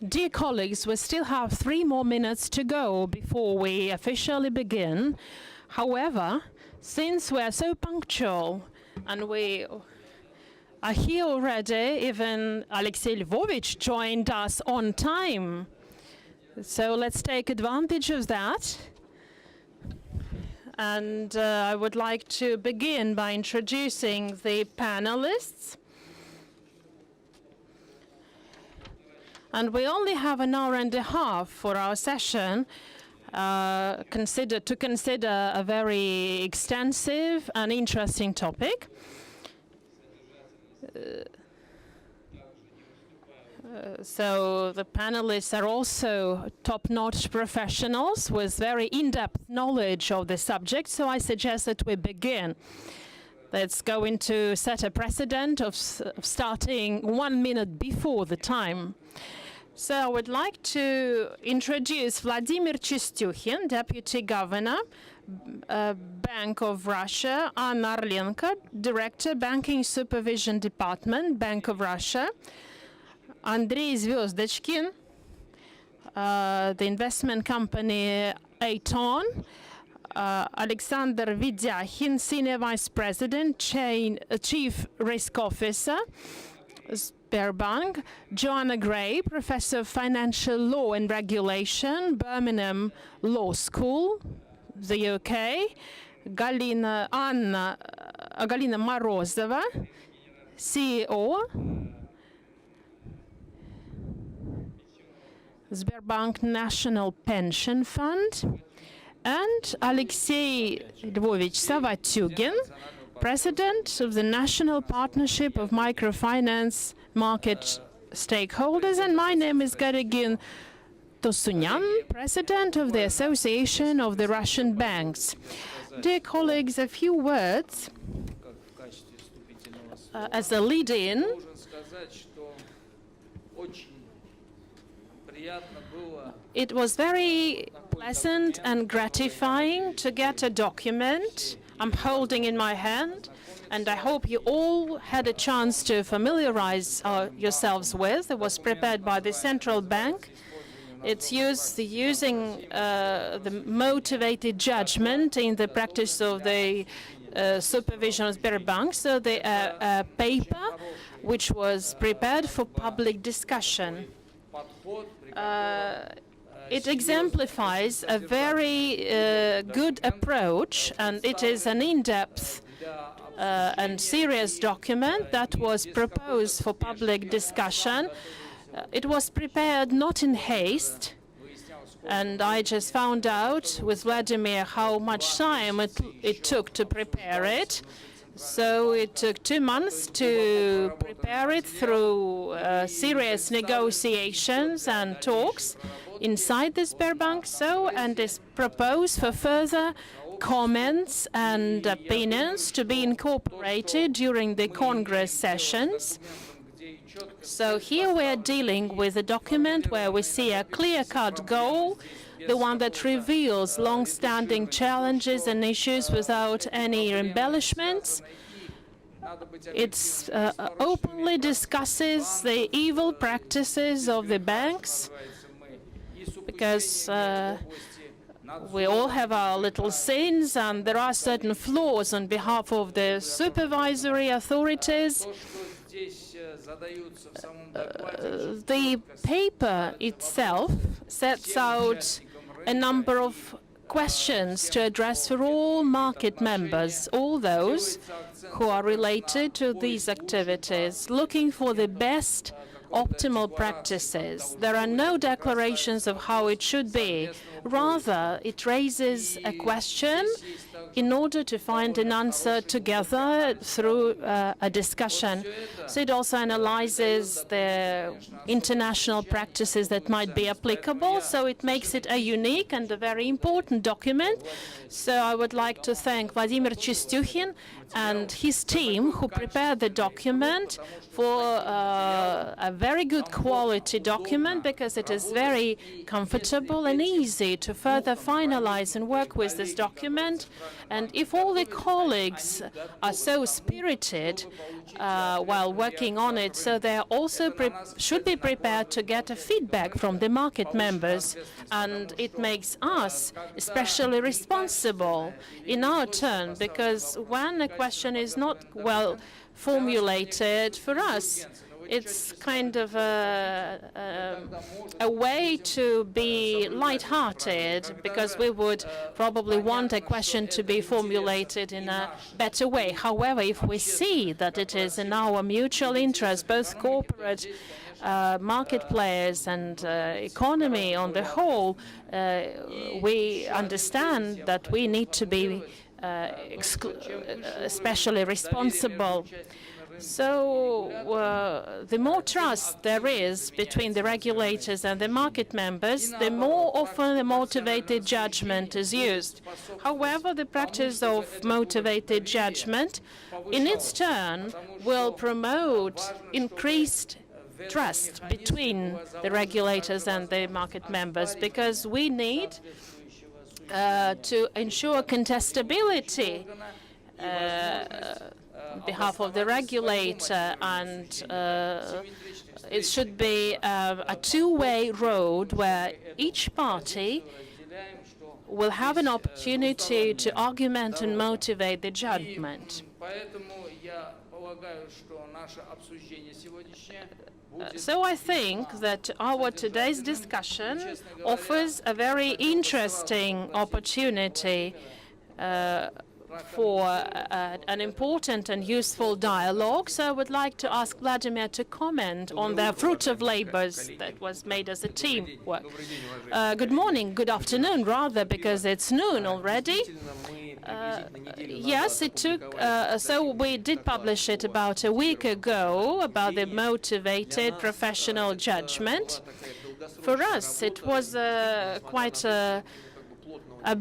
Dear colleagues, we still have 3 more minutes to go before we officially begin. However, since we are so punctual and we are here already, even Alexei Lvovich joined us on time. So let's take advantage of that. And I would like to begin by introducing the panelists. And we only have an hour and a half for our session to consider a very extensive and interesting topic. So the panelists are also top-notch professionals with very in-depth knowledge of the subject, so I suggest that we begin. That's going to set a precedent of starting 1 minute before the time. So I would like to introduce Vladimir Chistyukhin, Deputy Governor, Bank of Russia, Anna Orlenko, Director, Banking Supervision Department, Bank of Russia, Andrei Zvezdachkin, the investment company Aton, Aleksandr Vedyakhin, Senior Vice President, Chief Risk Officer, Sberbank, Joanna, Professor of Financial Law and Regulation, Birmingham Law School, the UK, Galina Morozova, CEO, Sberbank National Pension Fund, and Alexei Lvovich Savatyugin, President of the National Partnership of Microfinance Market Stakeholders, and my name is Garegin Tosunyan, President of the Association of the Russian Banks. Dear colleagues, a few words as a lead-in. It was very pleasant and gratifying to get a document I'm holding in my hand, and I hope you all had a chance to familiarize yourselves with. It was prepared by the central bank. It's using the motivated judgment in the practice of the supervision of Sberbank. So the paper which was prepared for public discussion. It exemplifies a very good approach, and it is an in-depth and serious document that was proposed for public discussion. It was prepared not in haste, and I just found out with Vladimir how much time it took to prepare it. So it took 2 months to prepare it through serious negotiations and talks inside the Sberbank, and is proposed for further comments and opinions to be incorporated during the Congress sessions. So here we are dealing with a document where we see a clear-cut goal, the one that reveals long-standing challenges and issues without any embellishments. It openly discusses the evil practices of the banks, because we all have our little sins, and there are certain flaws on behalf of the supervisory authorities. The paper itself sets out a number of questions to address for all market members, all those who are related to these activities, looking for the best optimal practices. There are no declarations of how it should be. Rather, it raises a question in order to find an answer together through a discussion. So it also analyzes the international practices that might be applicable, so it makes it a unique and a very important document. So I would like to thank Vladimir Chistyukhin and his team who prepared the document for a very good quality document because it is very comfortable and easy to further finalize and work with this document. And if all the colleagues are so spirited while working on it, so they also should be prepared to get a feedback from the market members. And it makes us especially responsible in our turn, because when a question is not well formulated for us, it's kind of a way to be light-hearted, because we would probably want a question to be formulated in a better way. However, if we see that it is in our mutual interest, both corporate market players and economy on the whole, we understand that we need to be especially responsible. So the more trust there is between the regulators and the market members, the more often the motivated judgment is used. However, the practice of motivated judgment in its turn will promote increased trust between the regulators and the market members, because we need to ensure contestability on behalf of the regulator, and it should be a two-way road where each party will have an opportunity to argument and motivate the judgment. So I think that our today's discussion offers a very interesting opportunity for an important and useful dialogue. So I would like to ask Vladimir to comment on the fruit of labors that was made as a teamwork. Good morning, good afternoon rather, because it's noon already. Yes, it took, so we did publish it about a week ago, about the motivated professional judgment. For us, it was quite a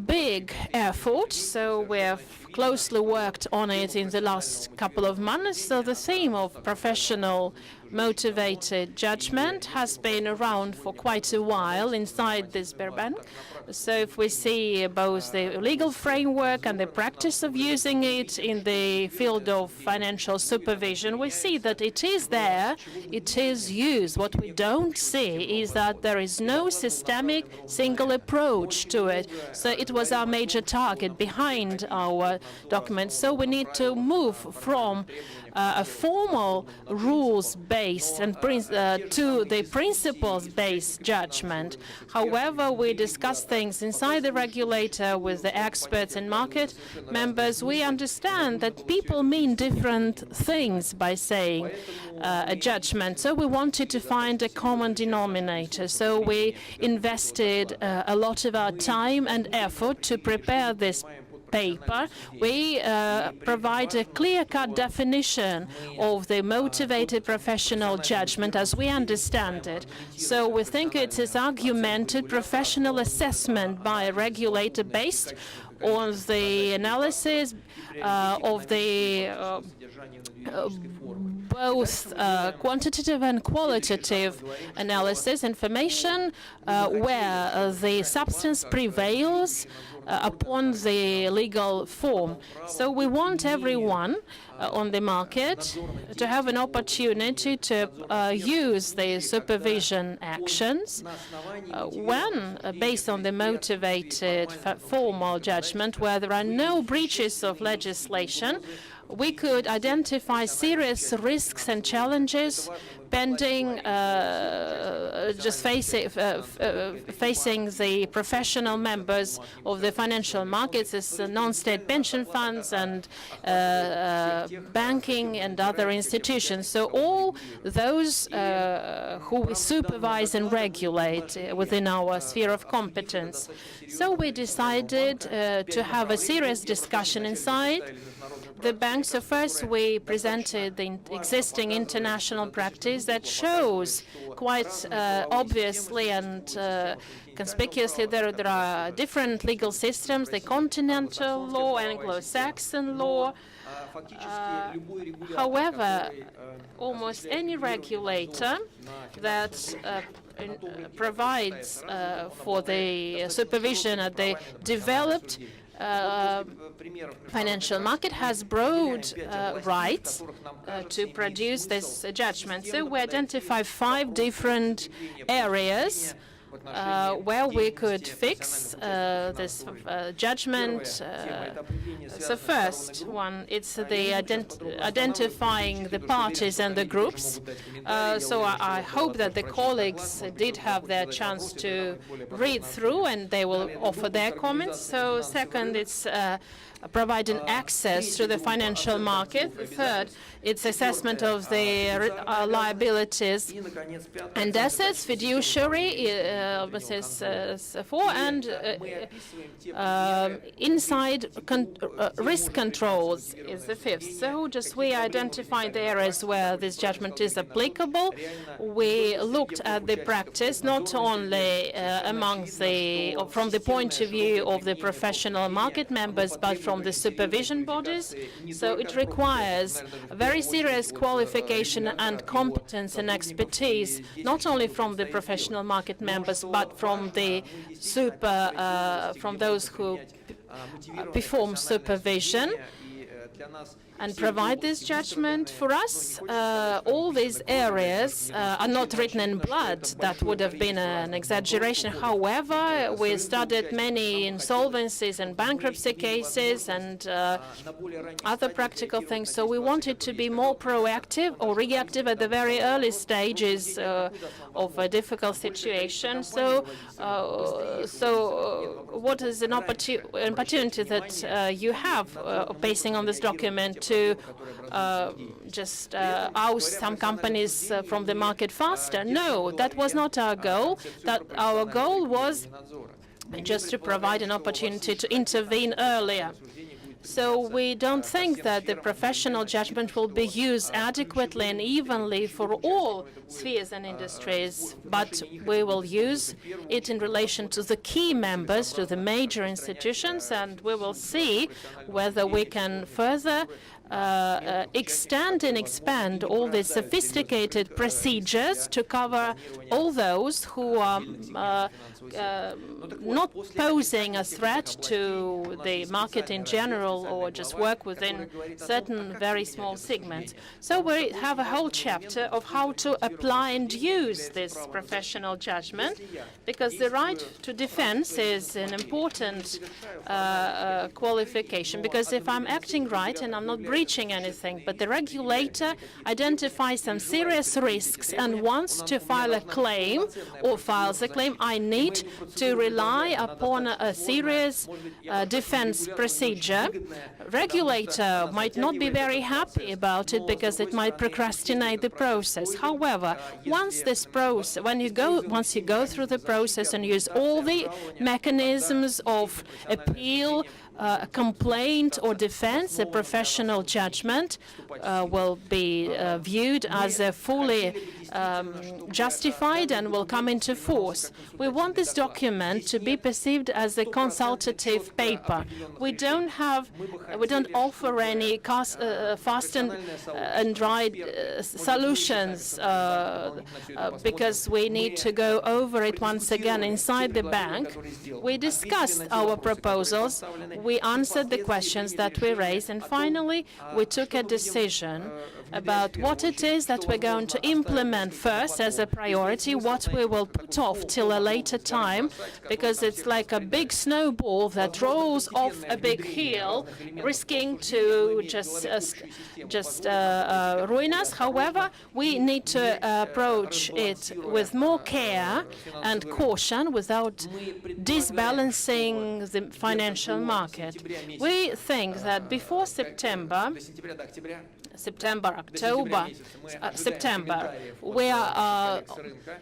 big effort, so we have closely worked on it in the last couple of months. So the theme of professional motivated judgment has been around for quite a while inside the Sberbank. So if we see both the legal framework and the practice of using it in the field of financial supervision, we see that it is there, it is used. What we don't see is that there is no systemic single approach to it. So it was our major target behind our document. So we need to move from a formal rules-based and to the principles-based judgment. However, we discuss things inside the regulator with the experts and market members. We understand that people mean different things by saying a judgment. So we wanted to find a common denominator. So we invested a lot of our time and effort to prepare this paper. We provide a clear-cut definition of the motivated professional judgment as we understand it. So we think it is argumented professional assessment by a regulator based on the analysis of the both quantitative and qualitative analysis, information where the substance prevails upon the legal form. So we want everyone on the market to have an opportunity to use the supervision actions when, based on the motivated formal judgment, where there are no breaches of legislation, we could identify serious risks and challenges pending just facing the professional members of the financial markets, as non-state pension funds and banking and other institutions. So all those who we supervise and regulate within our sphere of competence. So we decided to have a serious discussion inside the bank. So first we presented the existing international practice industries that shows quite obviously and conspicuously there are different legal systems, the continental law, Anglo-Saxon law. However, almost any regulator that provides for the supervision at the developed financial market has broad rights to produce this judgment. So we identify 5 different areas where we could fix this judgment. So first one, it's the identifying the parties and the groups. So I hope that the colleagues did have their chance to read through and they will offer their comments. So second, it's providing access to the financial market. Third, it's assessment of the liabilities and assets, fiduciary, Mrs. 4, and inside risk controls is the 5th. So just we identified the areas where this judgment is applicable. We looked at the practice not only from the point of view of the professional market members, but from the supervision bodies. So it requires a very serious qualification and competence and expertise, not only from the professional market members, but from the from those who perform supervision and provide this judgment. For us, all these areas are not written in blood. That would have been an exaggeration. However, we studied many insolvencies and bankruptcy cases and other practical things. So we wanted to be more proactive or reactive at the very early stages of a difficult situation. So, what is an opportunity that you have basing on this document to just oust some companies from the market faster? No, that was not our goal. That our goal was just to provide an opportunity to intervene earlier. So we don't think that the professional judgment will be used adequately and evenly for all spheres and industries, but we will use it in relation to the key members, to the major institutions, and we will see whether we can further extend and expand all these sophisticated procedures to cover all those who are not posing a threat to the market in general or just work within certain very small segments. So we have a whole chapter of how to apply and use this professional judgment, because the right to defense is an important qualification, because if I'm acting right and I'm not breaching anything, but the regulator identifies some serious risks and wants to file a claim or files a claim, I need to rely upon a serious defense procedure. Regulator might not be very happy about it because it might procrastinate the process. However, once you go through the process and use all the mechanisms of appeal, a complaint or defense, a professional judgment will be viewed as a fully justified and will come into force. We want this document to be perceived as a consultative paper. We don't offer any fast and dry solutions because we need to go over it once again inside the bank. We discussed our proposals. We answered the questions that we raised, and finally we took a decision about what it is that we're going to implement first as a priority, what we will put off till a later time, because it's like a big snowball that rolls off a big hill, risking to just ruin us. However, we need to approach it with more care and caution without disbalancing the financial market. We think that before September, we are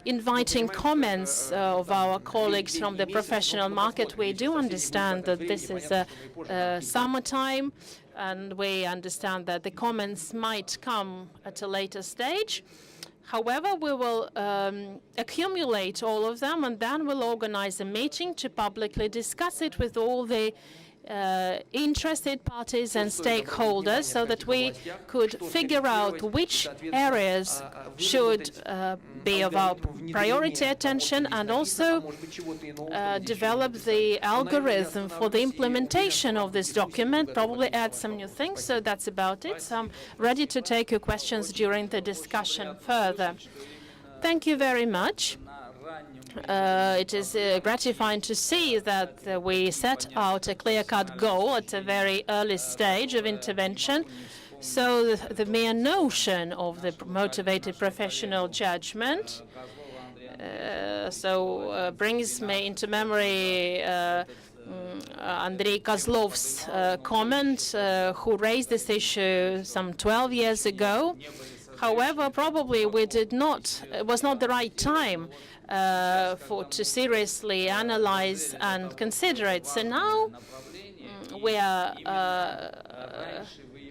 inviting comments of our colleagues from the professional market. We do understand that this is a summertime, and we understand that the comments might come at a later stage. However, we will accumulate all of them, and then we'll organize a meeting to publicly discuss it with all the interested parties and stakeholders, so that we could figure out which areas should be of our priority attention, and also develop the algorithm for the implementation of this document, probably add some new things. So that's about it. So I'm ready to take your questions during the discussion further. Thank you very much. It is gratifying to see that we set out a clear-cut goal at a very early stage of intervention. So the mere notion of the motivated professional judgment brings me into memory Andrei Kozlov's comment, who raised this issue some 12 years ago. However, probably it was not the right time to seriously analyze and consider it. So now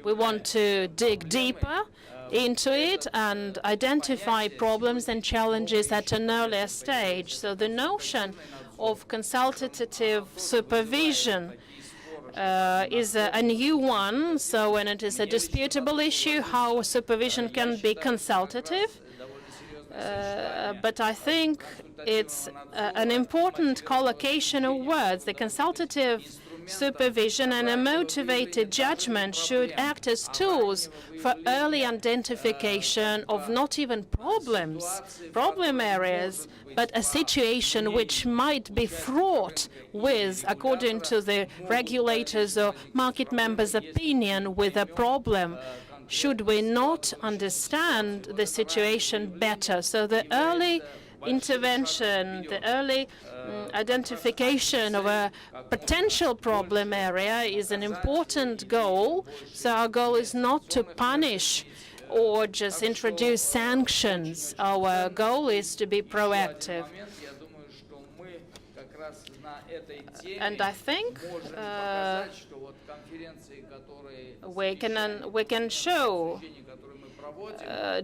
we want to dig deeper into it and identify problems and challenges at an earlier stage. So the notion of consultative supervision is a new one. So when it is a disputable issue, how supervision can be consultative. But I think it's an important collocation of words. The consultative supervision and a motivated judgment should act as tools for early identification of not even problem areas, but a situation which might be fraught with, according to the regulators or market members' opinion, with a problem. Should we not understand the situation better? So the early intervention, the early identification of a potential problem area is an important goal. So our goal is not to punish or just introduce sanctions. Our goal is to be proactive. And I think we can show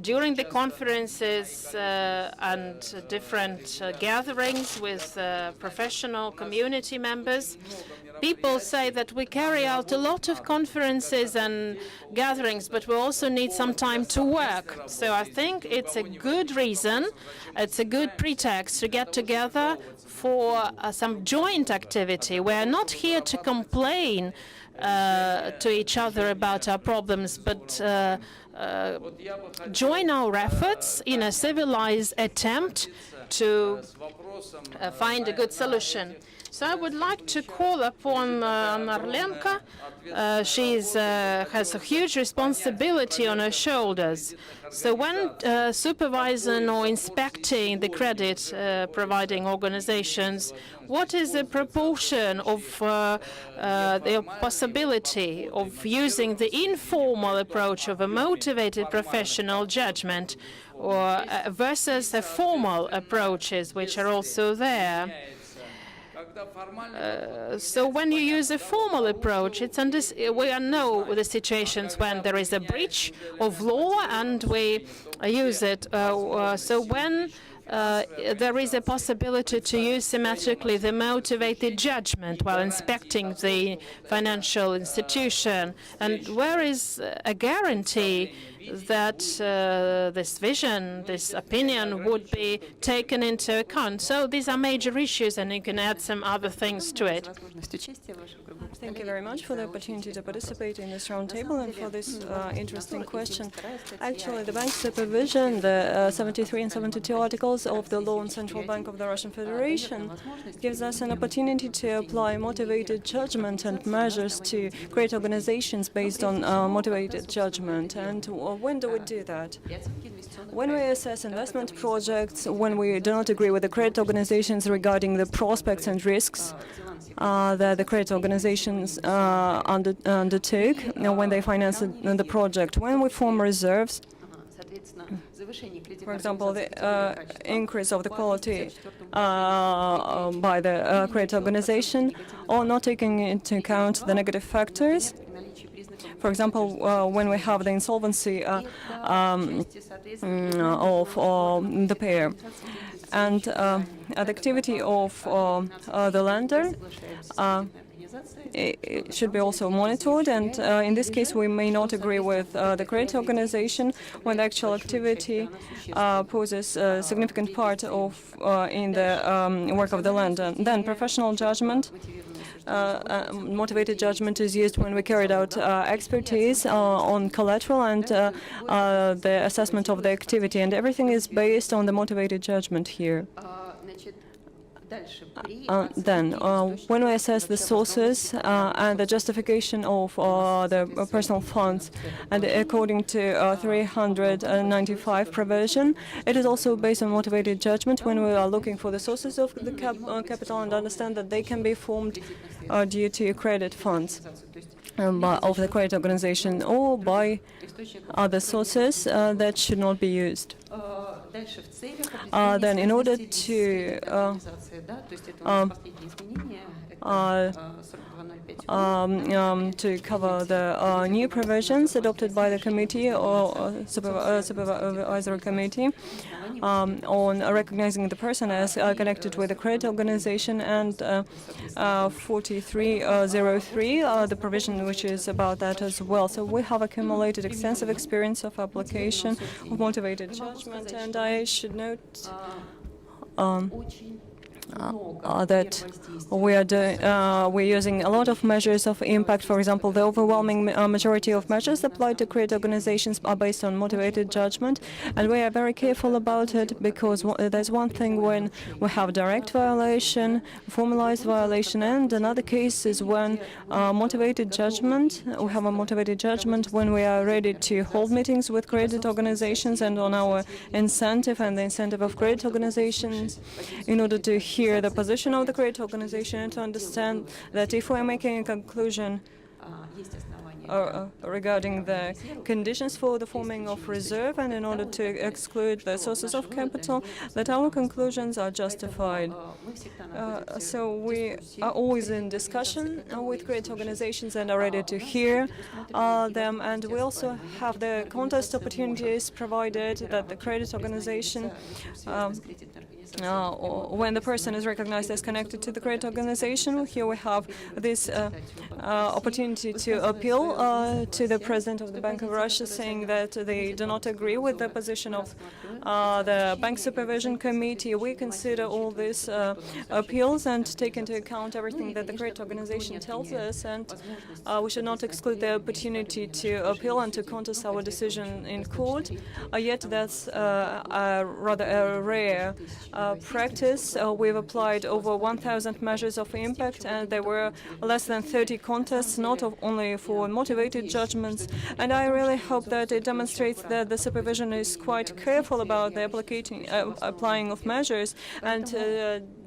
during the conferences and different gatherings with professional community members, people say that we carry out a lot of conferences and gatherings, but we also need some time to work. So I think it's a good reason, it's a good pretext to get together for some joint activity. We're not here to complain to each other about our problems, but join our efforts in a civilized attempt to find a good solution. So I would like to call upon Orlenko. She has a huge responsibility on her shoulders. So when supervising or inspecting the credit providing organizations, what is the proportion of the possibility of using the informal approach of a motivated professional judgment or versus the formal approaches which are also there? So when you use a formal approach, we know the situations when there is a breach of law and we use it. So when there is a possibility to use symmetrically the motivated judgment while inspecting the financial institution, and where is a guarantee that this vision, this opinion would be taken into account? So these are major issues, and you can add some other things to it. Thank you very much for the opportunity to participate in this roundtable and for this interesting question. Actually, the bank supervision, the 73 and 72 articles of the law on Central Bank of the Russian Federation gives us an opportunity to apply motivated judgment and measures to create organizations based on motivated judgment. And when do we do that? When we assess investment projects, when we do not agree with the credit organizations regarding the prospects and risks that the credit organizations undertook when they finance the project, when we form reserves, for example, the increase of the quality by the credit organization, or not taking into account the negative factors. for example, when we have the insolvency of the payer. And the activity of the lender it should be also monitored, and in this case we may not agree with the credit organization when the actual activity poses a significant part of in the work of the lender. Then professional judgment. Motivated judgment is used when we carried out expertise on collateral and the assessment of the activity, and everything is based on the motivated judgment here. Then, when we assess the sources and the justification of the personal funds, and according to 395 provision, it is also based on motivated judgment when we are looking for the sources of the capital and understand that they can be formed due to credit funds of the credit organization or by other sources that should not be used. Then, in order to cover the new provisions adopted by the committee or supervisory committee on recognizing the person as connected with the credit organization, and 4303, the provision which is about that as well. So we have accumulated extensive experience of application of motivated judgment, and I should note that we're using a lot of measures of impact. For example, the overwhelming majority of measures applied to credit organizations are based on motivated judgment, and we are very careful about it because there's one thing when we have direct violation, formalized violation, and another case is when motivated judgment. We have a motivated judgment when we are ready to hold meetings with credit organizations and on our incentive and the incentive of credit organizations in order to hear the position of the credit organization and to understand that if we are making a conclusion regarding the conditions for the forming of reserve and in order to exclude the sources of capital, that our conclusions are justified. So we are always in discussion with credit organizations and are ready to hear them, and we also have the contest opportunities provided that the credit organization when the person is recognized as connected to the credit organization. Here we have this opportunity to appeal to the President of the Bank of Russia, saying that they do not agree with the position of the Bank Supervision Committee. We consider all these appeals and take into account everything that the credit organization tells us, and we should not exclude the opportunity to appeal and to contest our decision in court. Yet that's rather a rare practice. We've applied over 1,000 measures of impact, and there were less than 30 contests, not only for motivated judgments. And I really hope that it demonstrates that the supervision is quite careful about the applying of measures, and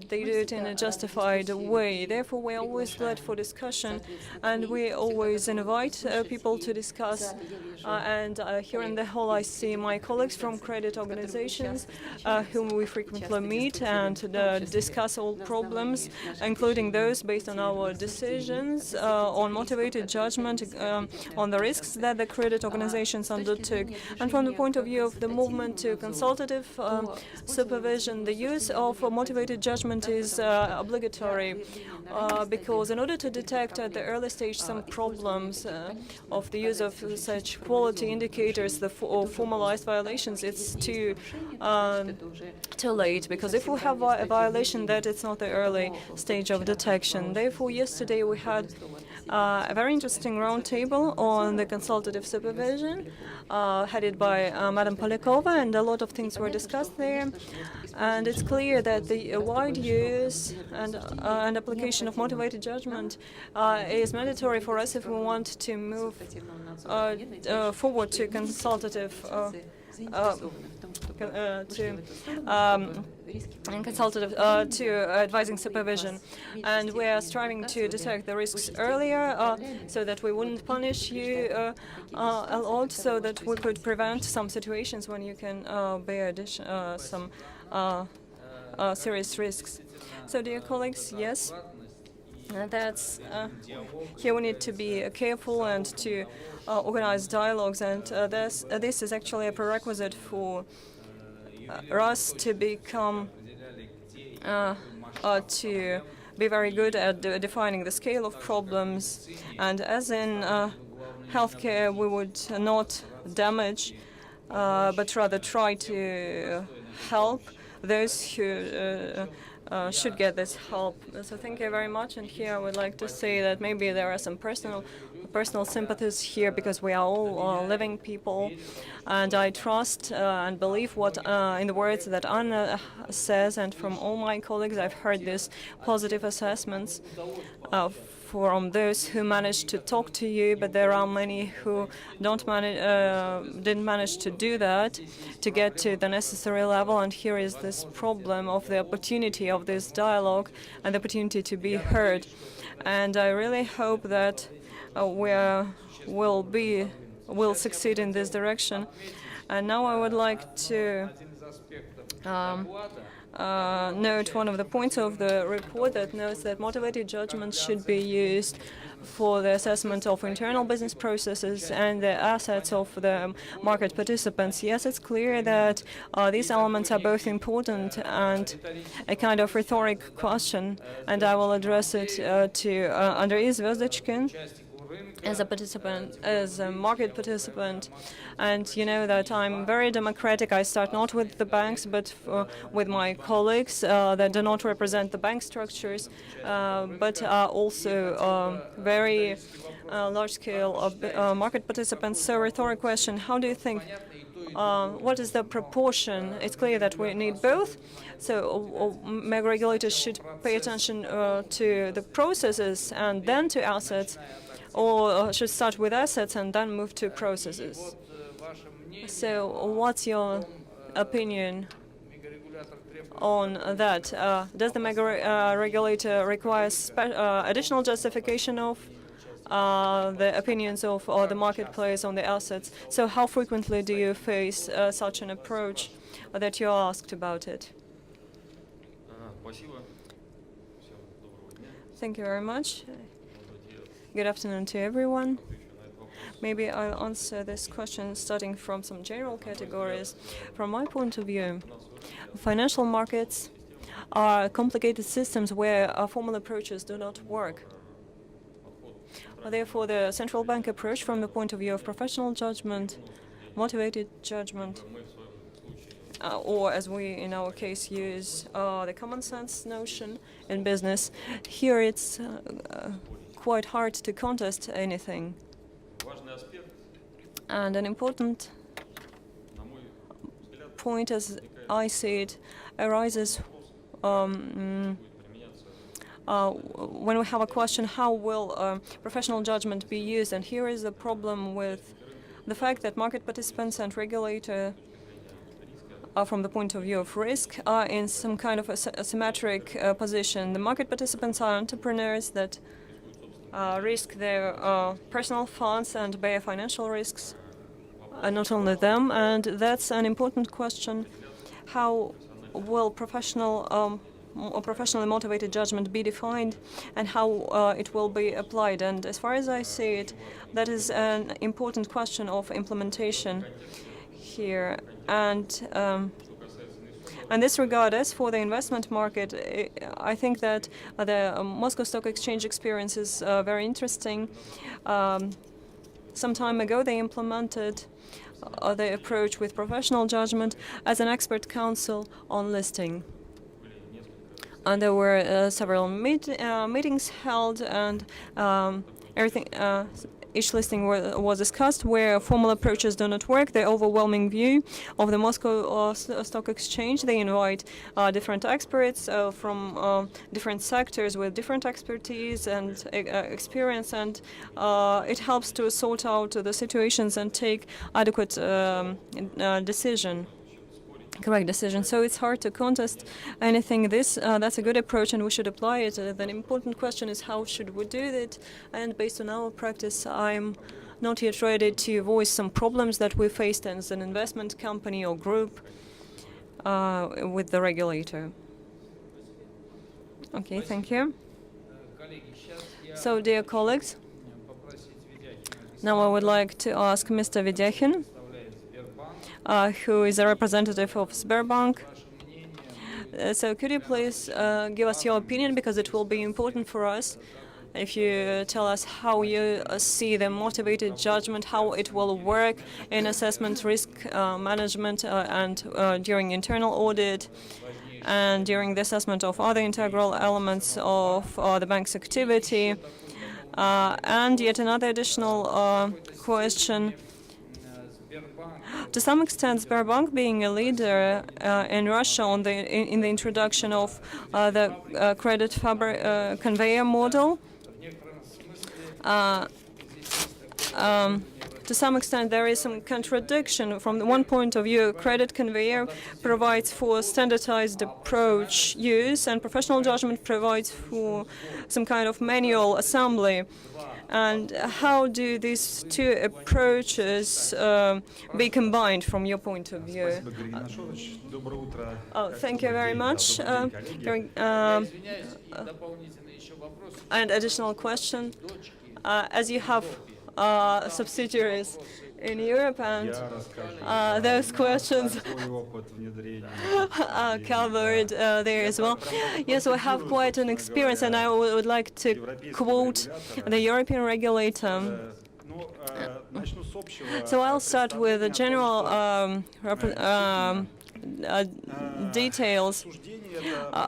they do it in a justified way. Therefore, we are always glad for discussion, and we always invite people to discuss. And here in the hall, I see my colleagues from credit organizations, whom we frequently meet and discuss all problems, including those based on our decisions, on motivated judgment, on the risks that the credit organizations undertook. And from the point of view of the movement to consultative supervision, the use of motivated judgment is obligatory because in order to detect at the early stage some problems of the use of such quality indicators, or formalized violations, it's too late, because if we have a violation, that it's not the early stage of detection. Therefore, yesterday we had a very interesting roundtable on the consultative supervision, headed by Madam Polyakova, and a lot of things were discussed there. And it's clear that the wide use and application of motivated judgment is mandatory for us if we want to move forward to consultative to advising supervision, and we are striving to detect the risks earlier so that we wouldn't punish you a lot, so that we could prevent some situations when you can bear some serious risks. So, dear colleagues, yes, That's here we need to be careful and to organize dialogues, and this is actually a prerequisite for us to become to be very good at defining the scale of problems. And as in healthcare, we would not damage, but rather try to help those who should get this help. So thank you very much. And here I would like to say that maybe there are some personal sympathies here, because we are all living people, and I trust and believe what in the words that Anna says, and from all my colleagues I've heard these positive assessments from those who managed to talk to you, but there are many who didn't manage to do that, to get to the necessary level. And here is this problem of the opportunity of this dialogue and the opportunity to be heard. And I really hope that we'll succeed in this direction. And now I would like to note one of the points of the report that notes that motivated judgment should be used for the assessment of internal business processes and the assets of the market participants. Yes, it's clear that these elements are both important and a kind of rhetoric question, and I will address it to Andrei Vedyakhin as a participant, as a market participant. And you know that I'm very democratic. I start not with the banks, but with my colleagues that do not represent the bank structures, but are also very large-scale market participants. So rhetoric question, how do you think, what is the proportion? It's clear that we need both. So mega regulators should pay attention to the processes and then to assets, or should start with assets and then move to processes. So what's your opinion on that? Does the mega regulator require additional justification of the opinions of the marketplace on the assets? So how frequently do you face such an approach that you asked about it? Thank you very much. Good afternoon to everyone. Maybe I'll answer this question starting from some general categories. From my point of view, financial markets are complicated systems where formal approaches do not work. Therefore, the central bank approach from the point of view of professional judgment, motivated judgment, or as we in our case use the common sense notion in business, here it's quite hard to contest anything. And an important point, as I see it, arises when we have a question, how will professional judgment be used? And here is the problem with the fact that market participants and regulator, from the point of view of risk, are in some kind of a symmetric position. The market participants are entrepreneurs that risk their personal funds and bear financial risks, not only them. And that's an important question. How will professionally motivated judgment be defined, and how it will be applied? And as far as I see it, that is an important question of implementation here. And in this regard, as for the investment market, I think that the Moscow Stock Exchange experience is very interesting. Some time ago, they implemented the approach with professional judgment as an expert council on listing. And there were several meetings held, and everything. Each listing was discussed where formal approaches do not work. The overwhelming view of the Moscow Stock Exchange, they invite different experts from different sectors with different expertise and experience, and it helps to sort out the situations and take adequate correct decision. So it's hard to contest anything. That's a good approach, and we should apply it. The important question is how should we do it? And based on our practice, I'm not yet ready to voice some problems that we faced as an investment company or group with the regulator. Okay, thank you. So, dear colleagues, now I would like to ask Mr. Vedyakhin, who is a representative of Sberbank. So could you please give us your opinion, because it will be important for us if you tell us how you see the motivated judgment, how it will work in assessment, risk management, and during internal audit, and during the assessment of other integral elements of the bank's activity. And yet another additional question. To some extent, Sberbank, being a leader in Russia in the introduction of the credit conveyor model, to some extent there is some contradiction. From the one point of view, credit conveyor provides for standardized approach use, and professional judgment provides for some kind of manual assembly. And how do these two approaches be combined from your point of view? Thank you very much. And additional question. As you have subsidiaries in Europe, and those questions are covered there as well. Yes, we have quite an experience, and I would like to quote the European regulator. So I'll start with the general details.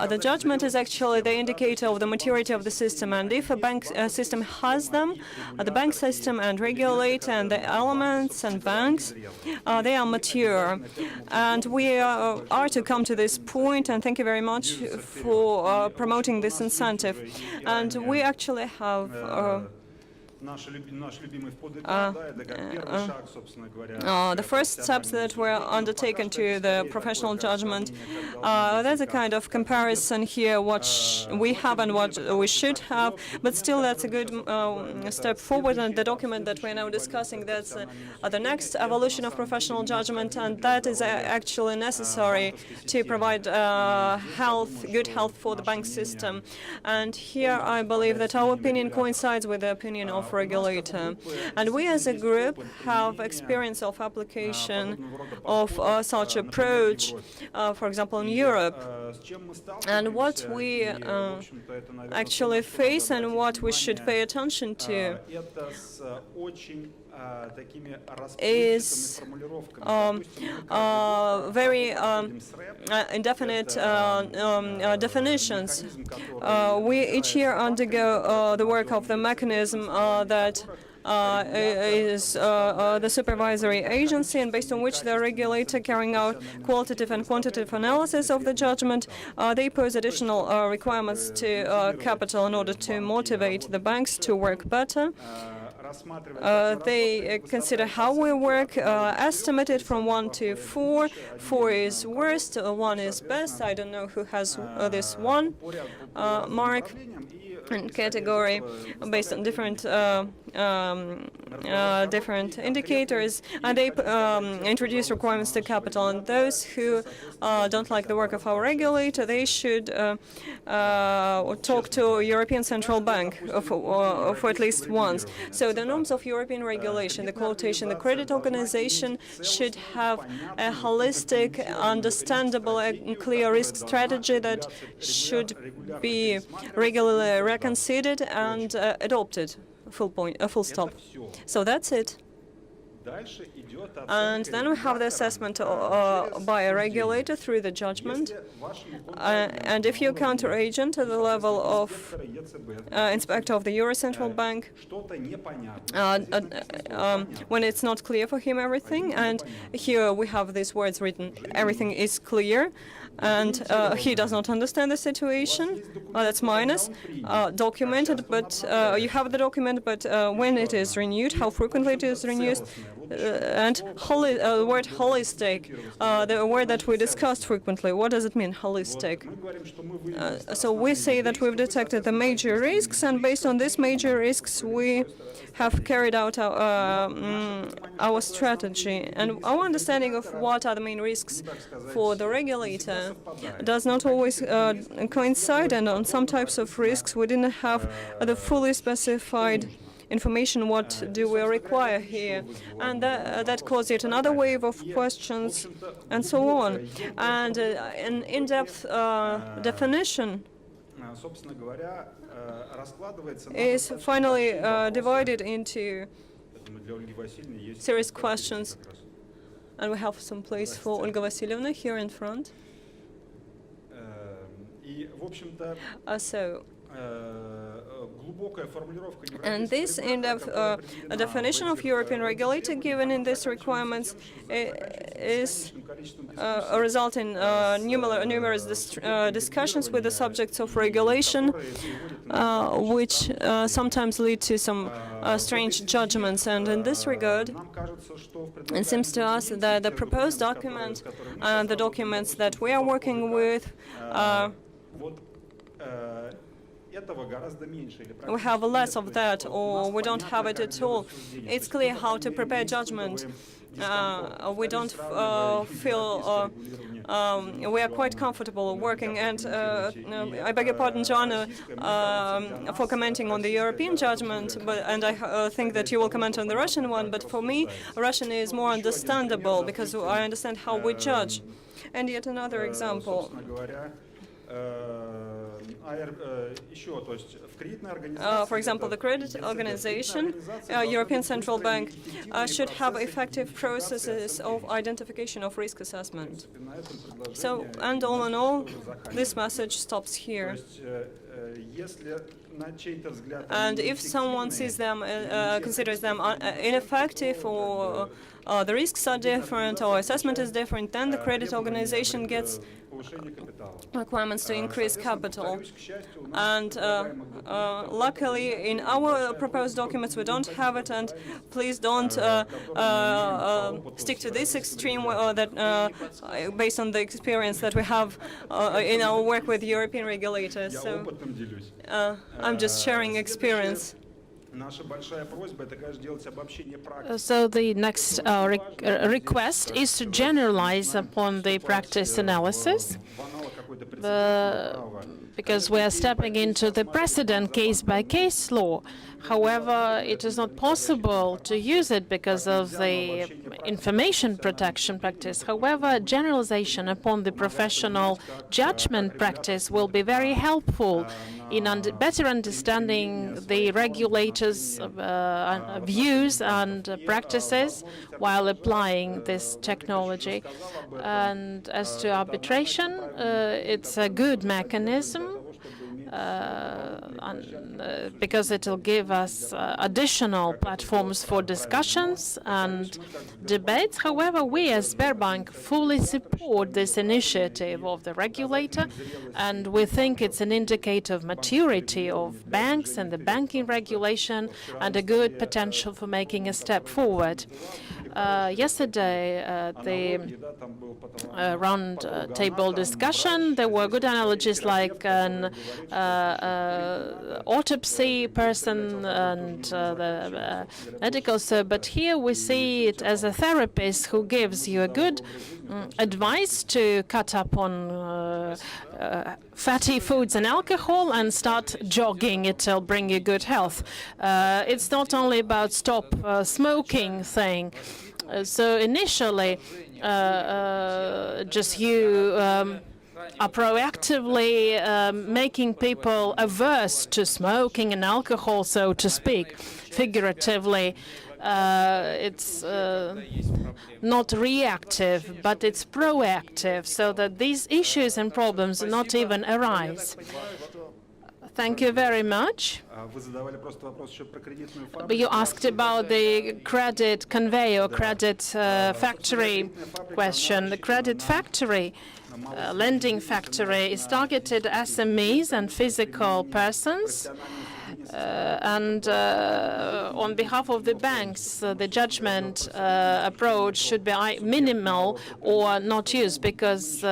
The judgment is actually the indicator of the maturity of the system, and if a bank system has them, the bank system and regulator and the elements and banks, they are mature. And we are to come to this point, and thank you very much for promoting this incentive. And we actually have the first steps that were undertaken to the professional judgment. There's a kind of comparison here, what we have and what we should have, but still that's a good step forward. And the document that we're now discussing, that's the next evolution of professional judgment, and that is actually necessary to provide good health for the bank system. And here I believe that our opinion coincides with the opinion of regulator. And we as a group have experience of application of such approach, for example, in Europe. And what we actually face and what we should pay attention to is very indefinite definitions. We each year undergo the work of the mechanism that is the supervisory agency, and based on which the regulator carrying out qualitative and quantitative analysis of the judgment, they pose additional requirements to capital in order to motivate the banks to work better. They consider how we work, estimated from 1 to 4. 4 is worst, 1 is best. I don't know who has this 1 mark and category based on different different indicators, and they introduce requirements to capital. And those who don't like the work of our regulator, they should talk to European Central Bank for at least once. So the norms of European regulation, the quotation, the credit organization should have a holistic, understandable, and clear risk strategy that should be regularly reconsidered and adopted. Full stop. So that's it. And then we have the assessment by a regulator through the judgment. And if you're counter-agent at the level of inspector of the Euro Central Bank, when it's not clear for him everything, and here we have these words written, everything is clear, and he does not understand the situation, that's minus, documented, but you have the document, but when it is renewed, how frequently it is renewed, And the word holistic, the word that we discussed frequently, what does it mean, holistic? So we say that we've detected the major risks, and based on these major risks, we have carried out our strategy. And our understanding of what are the main risks for the regulator does not always coincide, and on some types of risks we didn't have the fully specified information what do we require here, and that caused yet another wave of questions and so on. And an in-depth definition is finally divided into serious questions. And we have some place for Olga Vasilyevna here in front. And this in-depth definition of European regulator given in these requirements is a result in numerous discussions with the subjects of regulation, which sometimes lead to some strange judgments. And in this regard, it seems to us that the proposed document and the documents that we are working with we have less of that, or we don't have it at all. It's clear how to prepare judgment. We don't feel we are quite comfortable working. And I beg your pardon, Joanna, for commenting on the European judgment, and I think that you will comment on the Russian one. But for me, Russian is more understandable because I understand how we judge. And yet another example. For example, the credit organization, European Central Bank, should have effective processes of identification of risk assessment. So, and all in all, this message stops here. And if someone sees them, considers them ineffective, or the risks are different, or assessment is different, then the credit organization gets requirements to increase capital. And luckily, in our proposed documents, we don't have it. And please don't stick to this extreme that based on the experience that we have in our work with European regulators. So I'm just sharing experience. So the next request is to generalize upon the practice analysis, because we are stepping into the precedent case-by-case law. However, it is not possible to use it because of the information protection practice. However, generalization upon the professional judgment practice will be very helpful in better understanding the regulators' views and practices while applying this technology. And as to arbitration, it's a good mechanism because it will give us additional platforms for discussions and debates. However, we as Sberbank fully support this initiative of the regulator, and we think it's an indicator of maturity of banks and the banking regulation and a good potential for making a step forward. Yesterday, the round table discussion, there were good analogies like an autopsy person and the medical. But here we see it as a therapist who gives you a good advice to cut up on fatty foods and alcohol and start jogging. It'll bring you good health. It's not only about stop smoking thing. So initially, just you are proactively making people averse to smoking and alcohol, so to speak, figuratively. It's not reactive, but it's proactive, so that these issues and problems do not even arise. Thank you very much. But you asked about the credit conveyor, credit factory question. The credit factory, lending factory, is targeted SMEs and physical persons. And on behalf of the banks, the judgment approach should be minimal or not used, because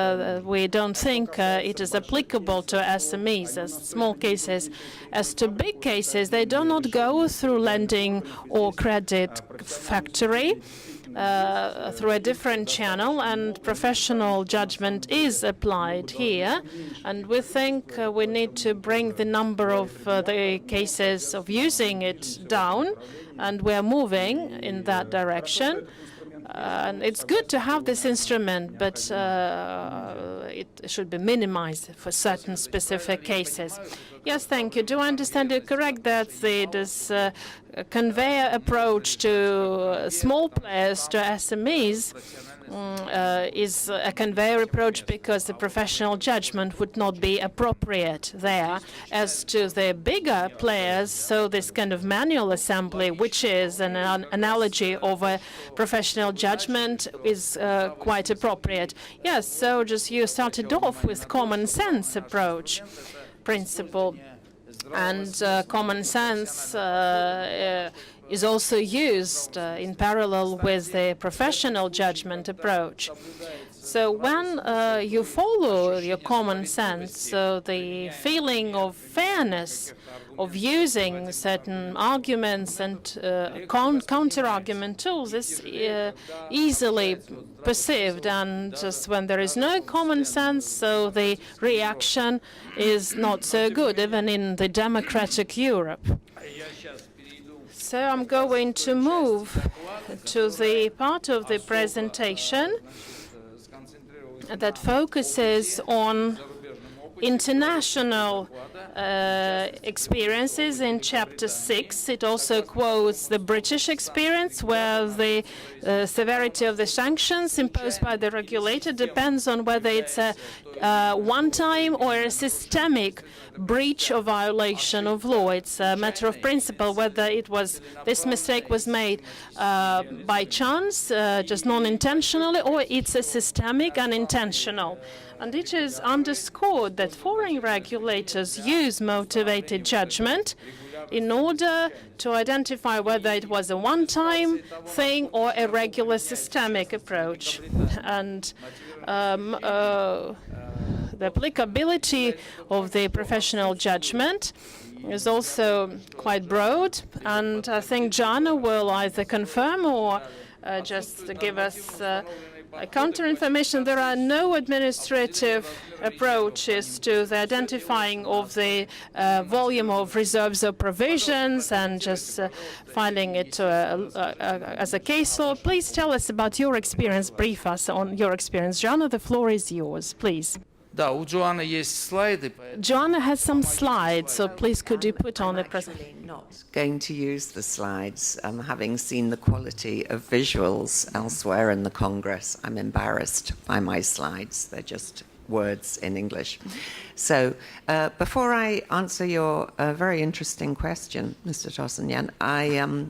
we don't think it is applicable to SMEs as small cases. As to big cases, they do not go through lending or credit factory. Through a different channel, and professional judgment is applied here. And we think we need to bring the number of the cases of using it down, and we're moving in that direction. And it's good to have this instrument, but it should be minimized for certain specific cases. Yes, thank you. Do I understand it correct that this conveyor approach to small players, to SMEs, is a conveyor approach because the professional judgment would not be appropriate there? As to the bigger players, so this kind of manual assembly, which is an analogy of a professional judgment, is quite appropriate. Yes, so just you started off with common sense approach principle, and common sense is also used in parallel with the professional judgment approach. So when you follow your common sense, so the feeling of fairness of using certain arguments and counter-argument tools is easily perceived. And just when there is no common sense, so the reaction is not so good, even in the democratic Europe. So I'm going to move to the part of the presentation that focuses on international experiences in Chapter 6. It also quotes the British experience, where the severity of the sanctions imposed by the regulator depends on whether it's a one-time or a systemic breach or violation of law. It's a matter of principle whether this mistake was made by chance, just non-intentionally, or it's a systemic and intentional. And it is underscored that foreign regulators use motivated judgment in order to identify whether it was a one-time thing or a regular systemic approach. And the applicability of the professional judgment is also quite broad, and I think Joanna will either confirm or just give us counter-information. There are no administrative approaches to the identifying of the volume of reserves or provisions and just filing it as a case law. Please tell us about your experience. Brief us on your experience. Joanna, the floor is yours, please. Да, у Joanna есть слайды. Joanna has some slides, so please could you put on the presentation? I'm not going to use the slides. Having seen the quality of visuals elsewhere in the Congress, I'm embarrassed by my slides. They're just words in English. So before I answer your very interesting question, Mr. Tosunyan, I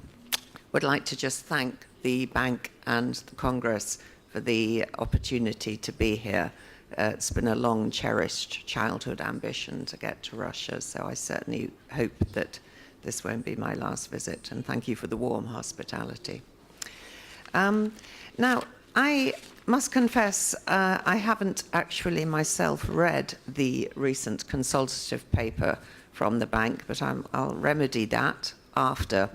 would like to just thank the bank and the Congress for the opportunity to be here. It's been a long cherished childhood ambition to get to Russia, so I certainly hope that this won't be my last visit, and thank you for the warm hospitality. Now, I must confess I haven't actually myself read the recent consultative paper from the bank, but I'll remedy that after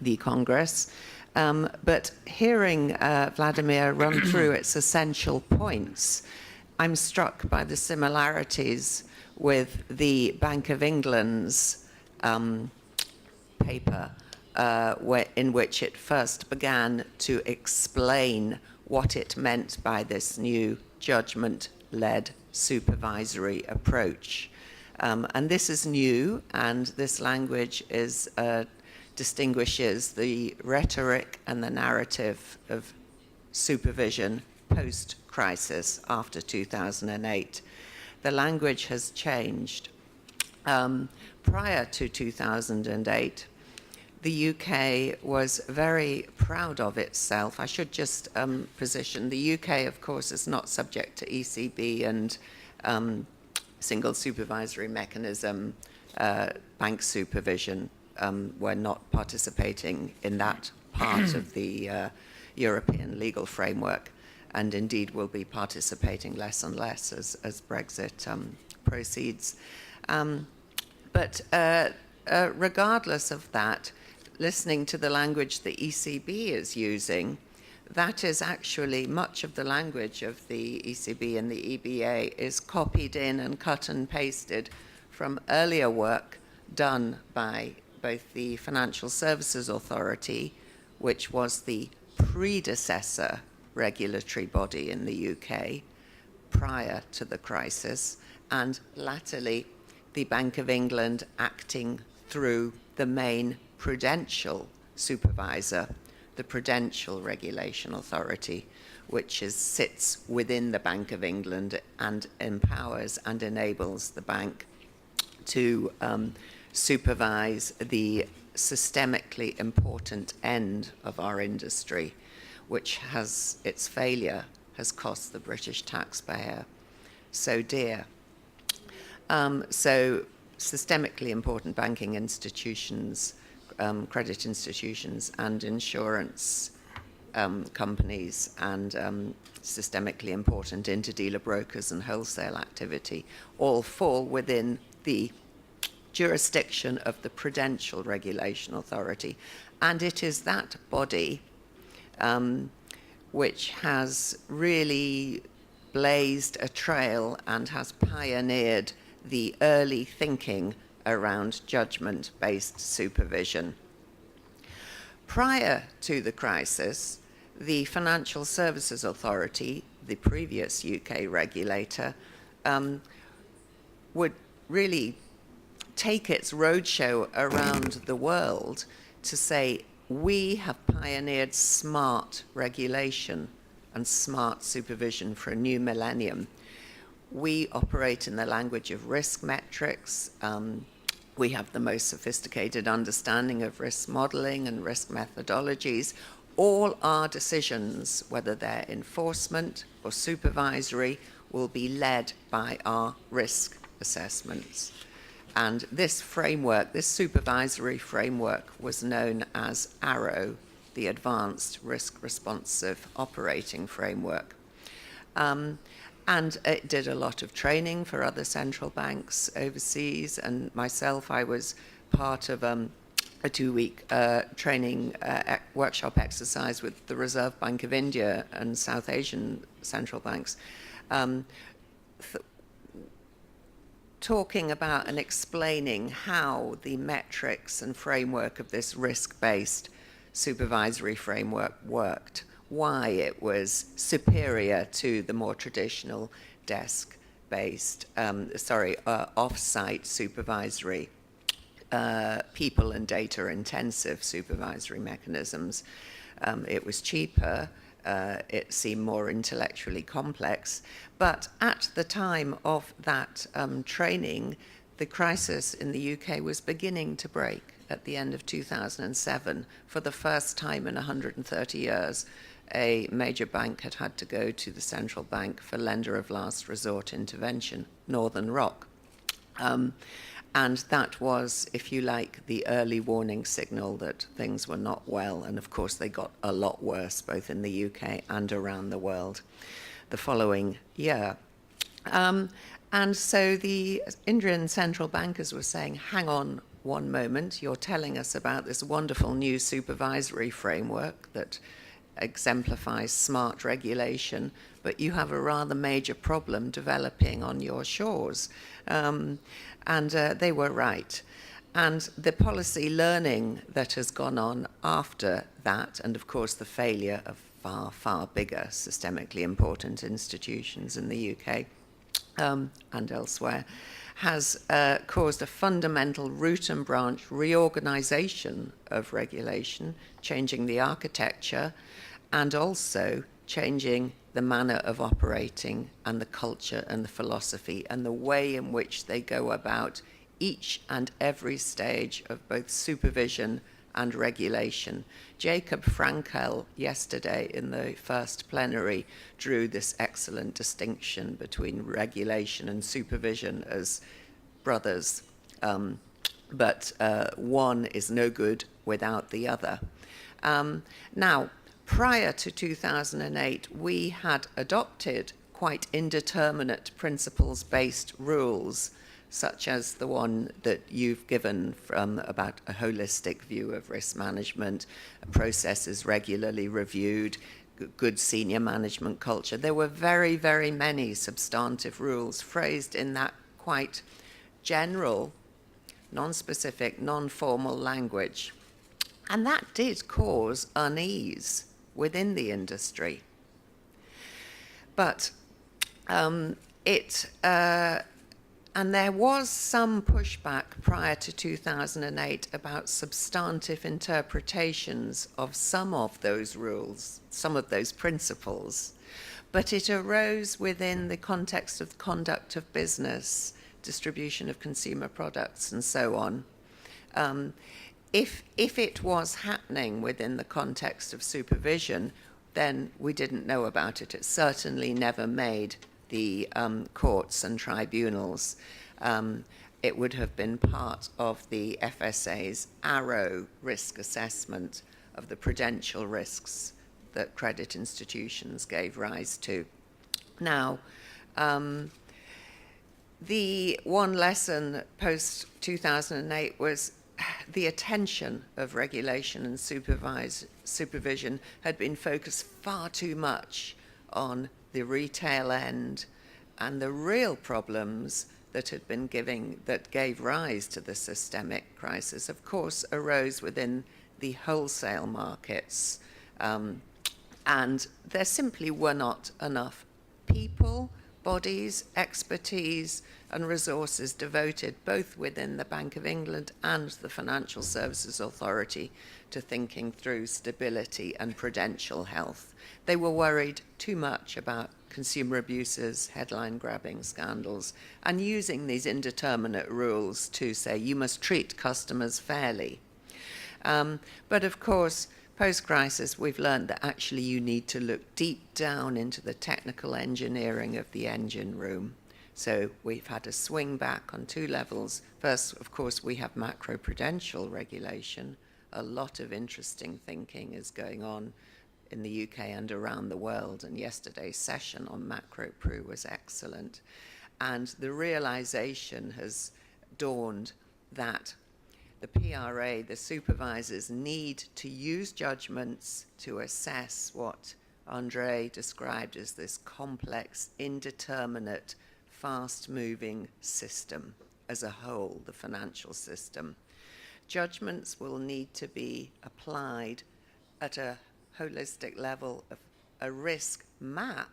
the Congress. But hearing Vladimir run through its essential points, I'm struck by the similarities with the Bank of England's paper in which it first began to explain what it meant by this new judgment-led supervisory approach. And this is new, and this language distinguishes the rhetoric and the narrative of supervision post-crisis after 2008. The language has changed. Prior to 2008, the UK was very proud of itself. I should just position the UK, of course, is not subject to ECB and single supervisory mechanism bank supervision. We're not participating in that part of the European legal framework, and indeed will be participating less and less as Brexit proceeds. But regardless of that, listening to the language the ECB is using, that is actually much of the language of the ECB and the EBA is copied in and cut and pasted from earlier work done by both the Financial Services Authority, which was the predecessor regulatory body in the UK prior to the crisis, and latterly the Bank of England acting through the main prudential supervisor, the Prudential Regulation Authority, which sits within the Bank of England and empowers and enables the bank to supervise the systemically important end of our industry, which has its failure has cost the British taxpayer so dear. So systemically important banking institutions, credit institutions and insurance companies, and systemically important interdealer brokers and wholesale activity all fall within the jurisdiction of the Prudential Regulation Authority. And it is that body which has really blazed a trail and has pioneered the early thinking around judgment-based supervision. Prior to the crisis, the Financial Services Authority, the previous UK regulator, would really take its roadshow around the world to say, we have pioneered smart regulation and smart supervision for a new millennium. We operate in the language of risk metrics. We have the most sophisticated understanding of risk modeling and risk methodologies. All our decisions, whether they're enforcement or supervisory, will be led by our risk assessments. And this framework, this supervisory framework, was known as ARROW, the Advanced Risk Responsive Operating Framework. And it did a lot of training for other central banks overseas. And myself, I was part of a 2-week training workshop exercise with the Reserve Bank of India and South Asian central banks, talking about and explaining how the metrics and framework of this risk-based supervisory framework worked, why it was superior to the more traditional desk-based, off-site supervisory, people and data-intensive supervisory mechanisms. It was cheaper. It seemed more intellectually complex. But at the time of that training, the crisis in the UK was beginning to break at the end of 2007. For the first time in 130 years, a major bank had had to go to the central bank for lender of last resort intervention, Northern Rock. And that was, if you like, the early warning signal that things were not well. And of course, they got a lot worse, both in the UK and around the world, the following year. And so the Indian central bankers were saying, hang on one moment, you're telling us about this wonderful new supervisory framework that exemplifies smart regulation, but you have a rather major problem developing on your shores. And they were right. And the policy learning that has gone on after that, and of course the failure of far, far bigger systemically important institutions in the UK and elsewhere, has caused a fundamental root and branch reorganization of regulation, changing the architecture, and also changing the manner of operating and the culture and the philosophy and the way in which they go about each and every stage of both supervision and regulation. Jacob Frankel yesterday in the first plenary drew this excellent distinction between regulation and supervision as brothers but one is no good without the other. Now, prior to 2008, we had adopted quite indeterminate principles-based rules, such as the one that you've given from about a holistic view of risk management, processes regularly reviewed, good senior management culture. There were very, very many substantive rules phrased in that quite general, non-specific, non-formal language. And that did cause unease within the industry. But and there was some pushback prior to 2008 about substantive interpretations of some of those rules, some of those principles. But it arose within the context of conduct of business, distribution of consumer products, and so on. If it was happening within the context of supervision, then we didn't know about it. It certainly never made the courts and tribunals. It would have been part of the FSA's ARROW risk assessment of the prudential risks that credit institutions gave rise to. Now, the one lesson post-2008 was the attention of regulation and supervision had been focused far too much on the retail end, and the real problems that had been that gave rise to the systemic crisis, of course, arose within the wholesale markets. And there simply were not enough people, bodies, expertise, and resources devoted both within the Bank of England and the Financial Services Authority to thinking through stability and prudential health. They were worried too much about consumer abuses, headline-grabbing scandals, and using these indeterminate rules to say you must treat customers fairly. But of course, post-crisis, we've learned that actually you need to look deep down into the technical engineering of the engine room. So we've had a swing back on two levels. First, of course, we have macroprudential regulation. A lot of interesting thinking is going on in the UK and around the world, and yesterday's session on macro-pru was excellent. And the realization has dawned that the PRA, the supervisors, need to use judgments to assess what Andrei described as this complex, indeterminate, fast-moving system as a whole, the financial system. Judgments will need to be applied at a holistic level of a risk map,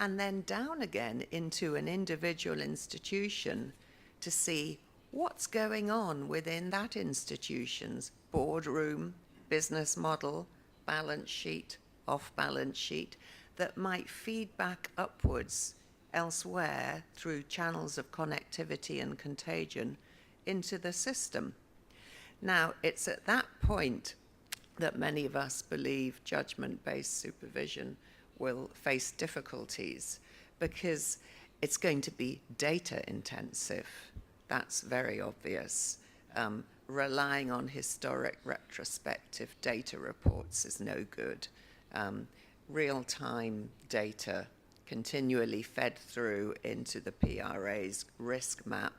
and then down again into an individual institution to see what's going on within that institution's boardroom, business model, balance sheet, off-balance sheet, that might feed back upwards elsewhere through channels of connectivity and contagion into the system. Now, it's at that point that many of us believe judgment-based supervision will face difficulties, because it's going to be data-intensive. That's very obvious. Relying on historic retrospective data reports is no good. Real-time data continually fed through into the PRA's risk map,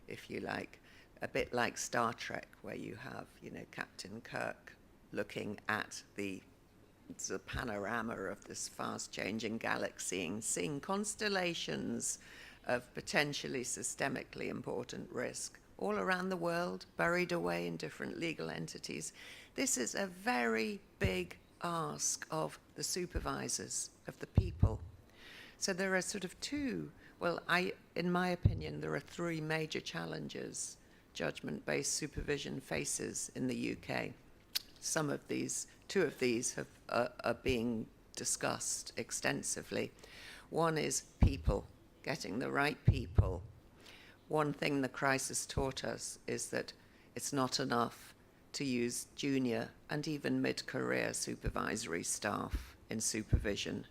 if you like, a bit like Star Trek, where you have, Captain Kirk looking at the panorama of this fast-changing galaxy and seeing constellations of potentially systemically important risk all around the world, buried away in different legal entities. This is a very big ask of the supervisors, of the people. So there are sort of in my opinion, there are three major challenges judgment-based supervision faces in the UK. Two of these are being discussed extensively. One is people, getting the right people. One thing the crisis taught us is that it's not enough to use junior and even mid-career supervisory staff in supervision.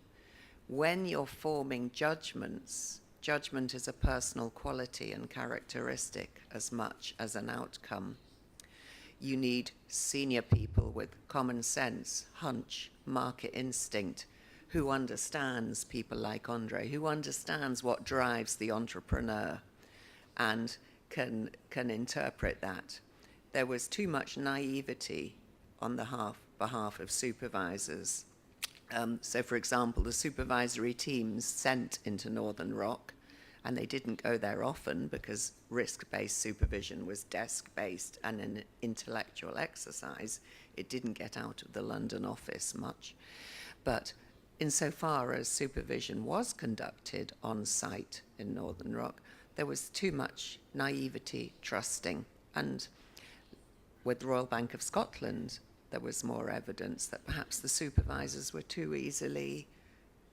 When you're forming judgments judgment is a personal quality and characteristic as much as an outcome. You need senior people with common sense, hunch, market instinct, who understands people like Andre, who understands what drives the entrepreneur and can interpret that. There was too much naivety on the behalf of supervisors. So, for example, the supervisory teams sent into Northern Rock, and they didn't go there often because risk-based supervision was desk-based and an intellectual exercise. It didn't get out of the London office much. But insofar as supervision was conducted on site in Northern Rock, there was too much naivety, trusting. And with the Royal Bank of Scotland, there was more evidence that perhaps the supervisors were too easily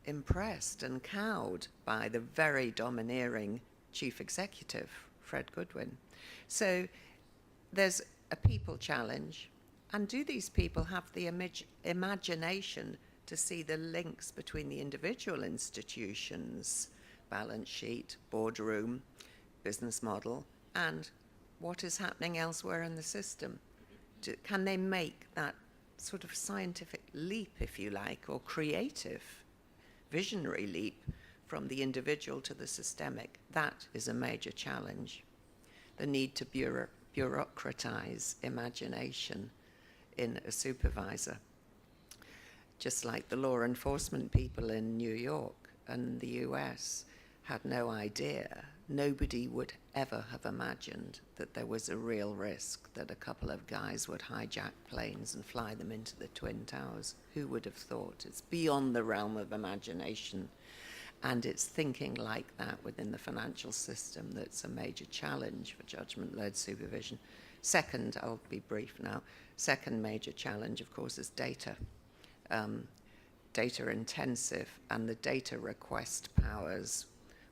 impressed and cowed by the very domineering chief executive, Fred Goodwin. So there's a people challenge. And do these people have the imagination to see the links between the individual institutions, balance sheet, boardroom, business model, and what is happening elsewhere in the system? Can they make that sort of scientific leap, if you like, or creative, visionary leap from the individual to the systemic? That is a major challenge. The need to bureaucratize imagination in a supervisor. Just like the law enforcement people in New York and the US had no idea. Nobody would ever have imagined that there was a real risk that a couple of guys would hijack planes and fly them into the Twin Towers. Who would have thought? It's beyond the realm of imagination. And it's thinking like that within the financial system that's a major challenge for judgment-led supervision. Second, I'll be brief now, second major challenge, of course, is data. Data intensive, and the data request powers,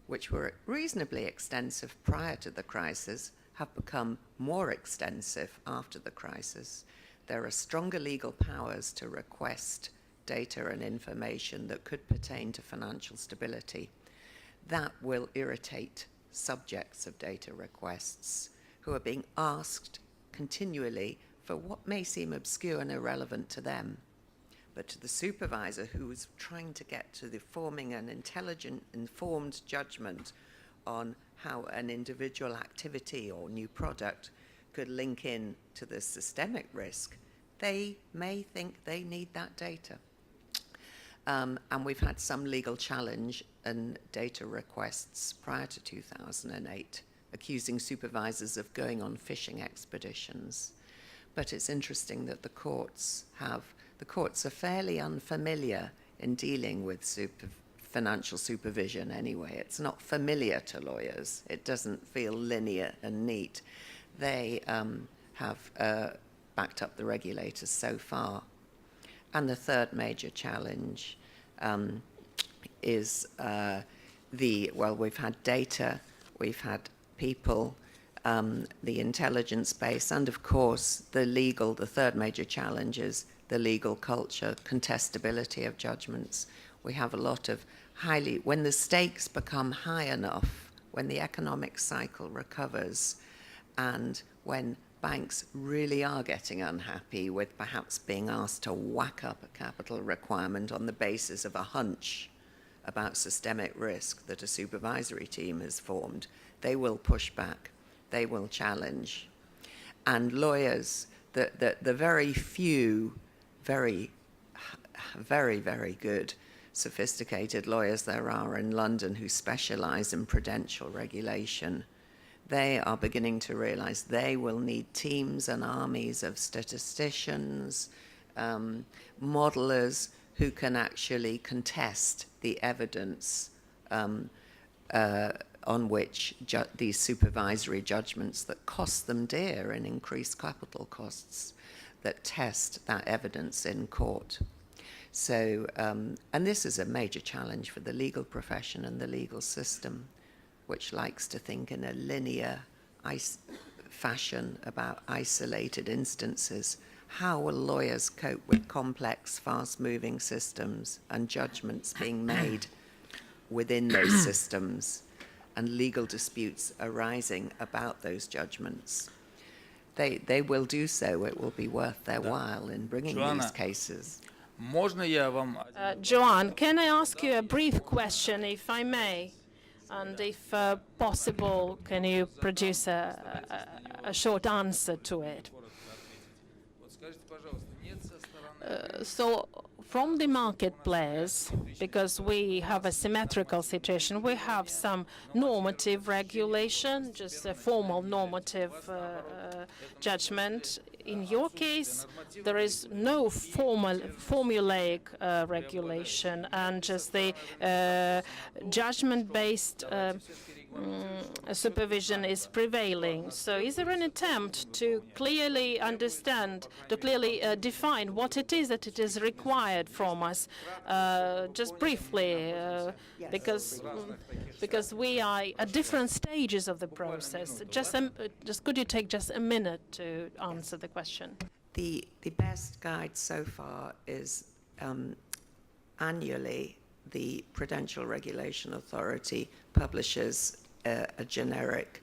which were reasonably extensive prior to the crisis, have become more extensive after the crisis. There are stronger legal powers to request data and information that could pertain to financial stability. That will irritate subjects of data requests who are being asked continually for what may seem obscure and irrelevant to them. But to the supervisor who is trying to get to the forming an intelligent, informed judgment on how an individual activity or new product could link in to the systemic risk, they may think they need that data. And we've had some legal challenge and data requests prior to 2008, accusing supervisors of going on fishing expeditions. But it's interesting that the courts are fairly unfamiliar in dealing with financial supervision anyway. It's not familiar to lawyers. It doesn't feel linear and neat. They have backed up the regulators so far. And the third major challenge is we've had data, we've had people, the intelligence base, and of course the third major challenge is the legal culture, contestability of judgments. We have a lot of when the stakes become high enough, when the economic cycle recovers, and when banks really are getting unhappy with perhaps being asked to whack up a capital requirement on the basis of a hunch about systemic risk that a supervisory team has formed, they will push back, they will challenge. And lawyers, the very few, very, very good, sophisticated lawyers there are in London who specialize in prudential regulation, they are beginning to realize they will need teams and armies of statisticians, modelers who can actually contest the evidence on which these supervisory judgments that cost them dear in increased capital costs, that test that evidence in court. So, and this is a major challenge for the legal profession and the legal system, which likes to think in a linear fashion about isolated instances. How will lawyers cope with complex, fast-moving systems and judgments being made within those systems? and legal disputes arising about those judgments. They will do so. It will be worth their while in bringing these cases. Можно я вам... Joanne, can I ask you a brief question, if I may? And if possible, can you produce a short answer to it? Вот скажите, пожалуйста, нет со стороны... So, from the market players, because we have a symmetrical situation, we have some normative regulation, just a formal normative judgment. In your case, there is no formulaic regulation, and just the judgment-based supervision is prevailing. So is there an attempt to clearly understand, to clearly define what it is that it is required from us? Just briefly, because we are at different stages of the process. Just could you take just a minute to answer the question? The best guide so far is annually the Prudential Regulation Authority publishes a generic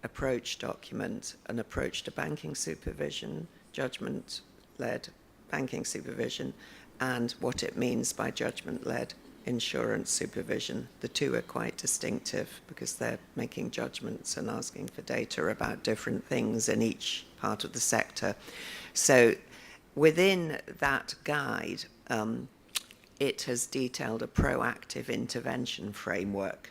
approach document, an approach to banking supervision, judgment-led banking supervision, and what it means by judgment-led insurance supervision. The two are quite distinctive because they're making judgments and asking for data about different things in each part of the sector. So within that guide, it has detailed a proactive intervention framework,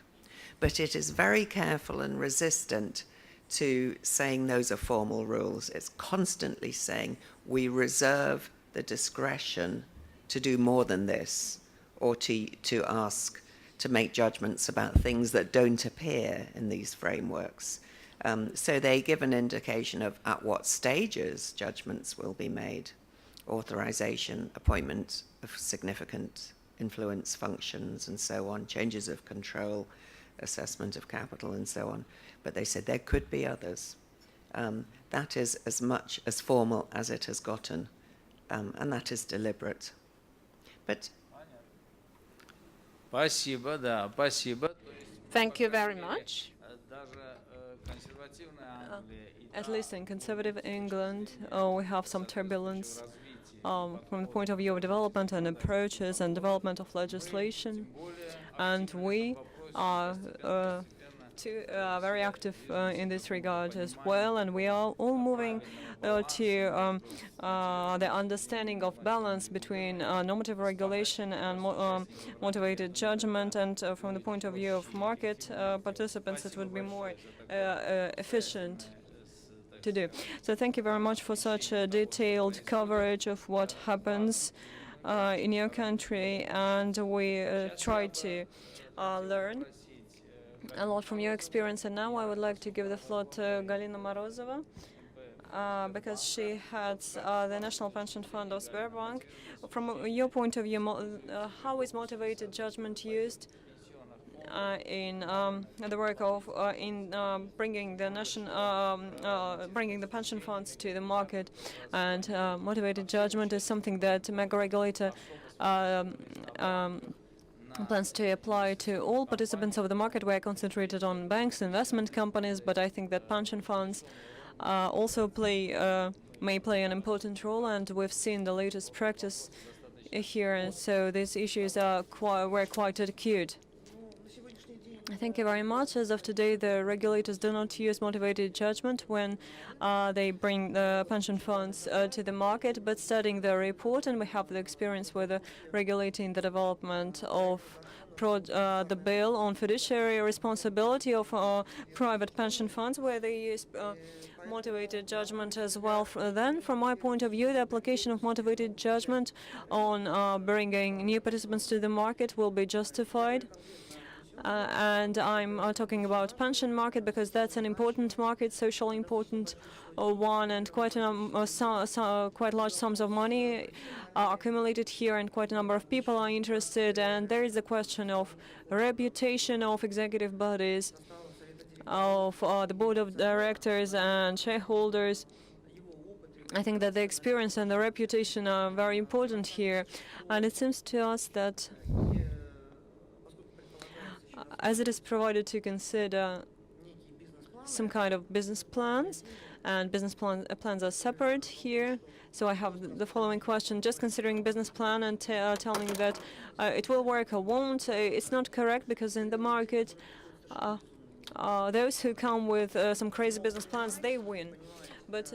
but it is very careful and resistant to saying those are formal rules. It's constantly saying we reserve the discretion to do more than this, or to ask to make judgments about things that don't appear in these frameworks. So they give an indication of at what stages judgments will be made: authorization, appointment of significant influence functions, and so on, changes of control, assessment of capital, and so on. But they said there could be others. That is as much as formal as it has gotten, and that is deliberate. But Спасибо, да, спасибо. Thank you very much. Даже консервативная Англия и At least in conservative England, we have some turbulence from the point of view of development and approaches and development of legislation. And we are very active in this regard as well, and we are all moving to the understanding of balance between normative regulation and motivated judgment, and from the point of view of market participants, it would be more efficient to do. So thank you very much for such a detailed coverage of what happens in your country, and we try to learn a lot from your experience. And now I would like to give the floor to Galina Morozova, because she heads the National Pension Fund of Sberbank. From your point of view, how is motivated judgment used in the work of bringing the pension funds to the market? And motivated judgment is something that the regulator plans to apply to all participants of the market. We are concentrated on banks, investment companies, but I think that pension funds also may play an important role, and we've seen the latest practice here, and so these issues were quite acute. Thank you very much. As of today, the regulators do not use motivated judgment when they bring the pension funds to the market, but studying the report, and we have the experience with regulating the development of the bill on fiduciary responsibility of private pension funds, where they use motivated judgment as well. Then, from my point of view, the application of motivated judgment on bringing new participants to the market will be justified. And I'm talking about pension market because that's an important market, socially important one, and quite large sums of money are accumulated here, and quite a number of people are interested. And there is a question of reputation of executive bodies, of the board of directors and shareholders. I think that the experience and the reputation are very important here, and it seems to us that as it is provided to consider some kind of business plans, and plans are separate here. So I have the following question: just considering business plan and telling that it will work or won't, it's not correct, because in the market, those who come with some crazy business plans, they win. But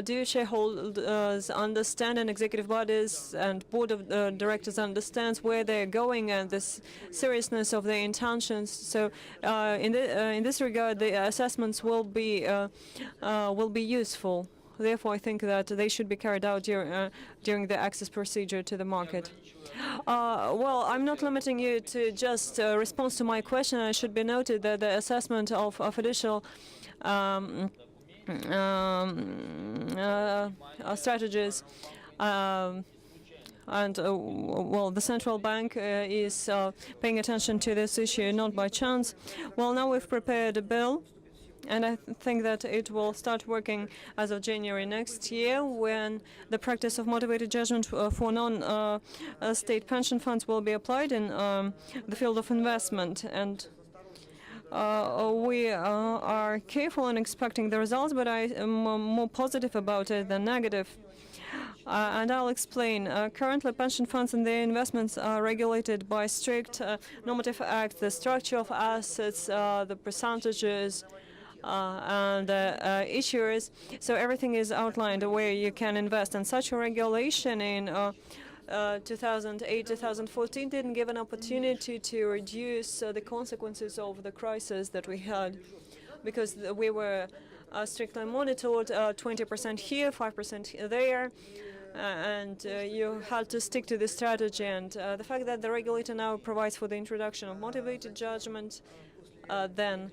do shareholders understand, and executive bodies and board of directors understands where they're going and the seriousness of their intentions? So in this regard, the assessments will be useful. Therefore, I think that they should be carried out during the access procedure to the market. Well, I'm not limiting you to just response to my question. It should be noted that the assessment of official strategies and well, the central bank is paying attention to this issue not by chance. Well, now we've prepared a bill, and I think that it will start working as of January next year, when the practice of motivated judgment for non-state pension funds will be applied in the field of investment. And we are careful in expecting the results, but I am more positive about it than negative. And I'll explain. Currently, pension funds and their investments are regulated by strict normative acts: the structure of assets, the percentages, and issuers. So everything is outlined where you can invest. And such a regulation in 2008-2014 didn't give an opportunity to reduce the consequences of the crisis that we had, because we were strictly monitored, 20% here, 5% there, and you had to stick to the strategy. And the fact that the regulator now provides for the introduction of motivated judgment, then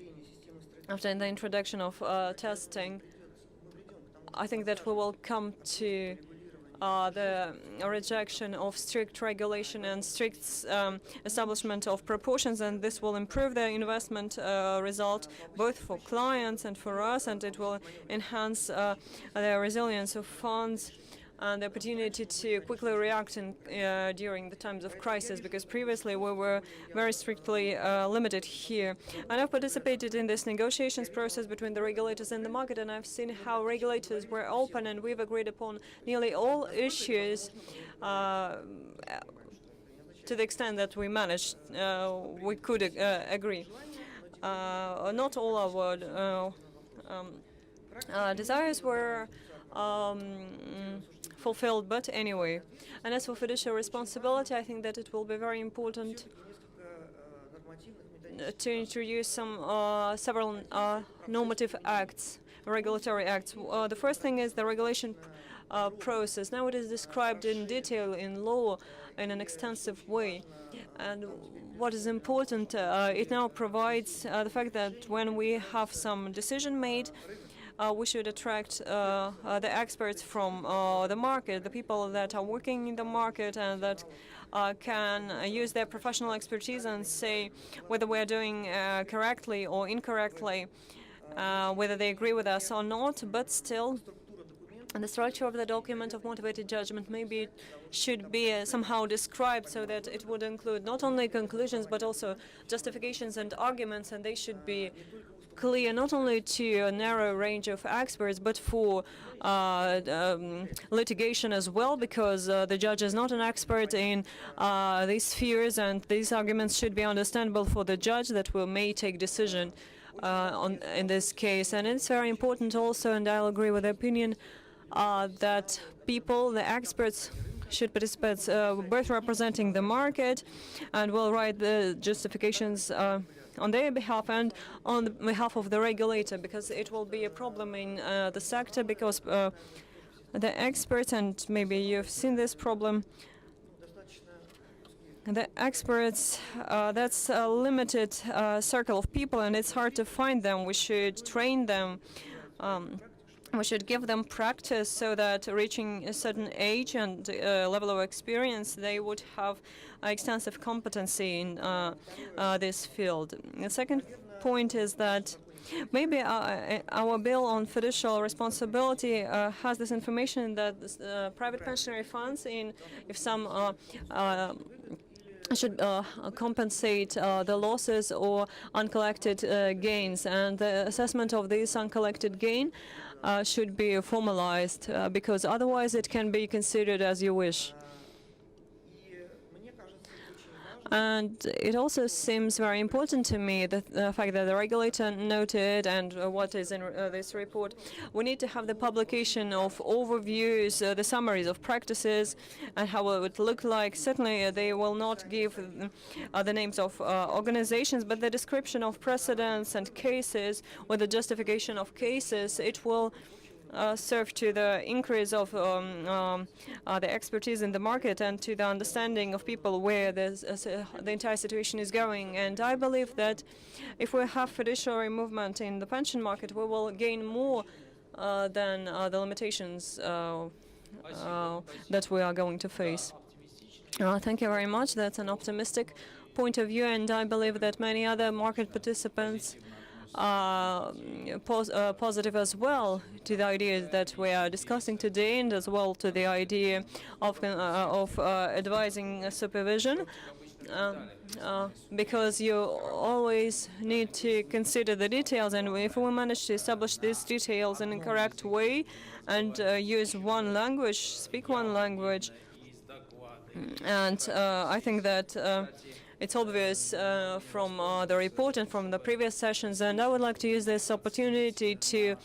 after the introduction of testing, I think that we will come to the rejection of strict regulation and strict establishment of proportions, and this will improve the investment result both for clients and for us, and it will enhance the resilience of funds and the opportunity to quickly react during the times of crisis, because previously we were very strictly limited here. And I've participated in this negotiations process between the regulators and the market, and I've seen how regulators were open, and we've agreed upon nearly all issues to the extent that we managed, we could agree. Not all our desires were fulfilled, but anyway. And as for fiduciary responsibility, I think that it will be very important to introduce several normative acts, regulatory acts. The first thing is the regulation process. Now it is described in detail in law in an extensive way. And what is important, it now provides the fact that when we have some decision made, we should attract the experts from the market, the people that are working in the market and that can use their professional expertise and say whether we're doing correctly or incorrectly, whether they agree with us or not. But still, the structure of the document of motivated judgment maybe should be somehow described so that it would include not only conclusions but also justifications and arguments, and they should be clear not only to a narrow range of experts but for litigation as well, because the judge is not an expert in these spheres, and these arguments should be understandable for the judge that may take decision in this case. And it's very important also, and I'll agree with the opinion, that people, the experts, should participate, both representing the market and will write the justifications on their behalf and on behalf of the regulator, because it will be a problem in the sector, because the experts, and maybe you've seen this problem, the experts, that's a limited circle of people, and it's hard to find them. We should train them. We should give them practice so that reaching a certain age and level of experience, they would have extensive competency in this field. The second point is that maybe our bill on fiduciary responsibility has this information that private pensionary funds, if some should compensate the losses or uncollected gains, and the assessment of this uncollected gain should be formalized, because otherwise it can be considered as you wish. And it also seems very important to me that the fact that the regulator noted, and what is in this report, we need to have the publication of overviews, the summaries of practices, and how it would look like. Certainly, they will not give the names of organizations, but the description of precedents and cases, or the justification of cases. It will serve to the increase of the expertise in the market and to the understanding of people where the entire situation is going. And I believe that if we have fiduciary movement in the pension market, we will gain more than the limitations that we are going to face. Thank you very much. That's an optimistic point of view, and I believe that many other market participants positive as well to the ideas that we are discussing today, and as well to the idea of advising supervision, because you always need to consider the details, and if we manage to establish these details in a correct way and use one language, speak one language, and I think that it's obvious from the report and from the previous sessions, and I would like to use this opportunity to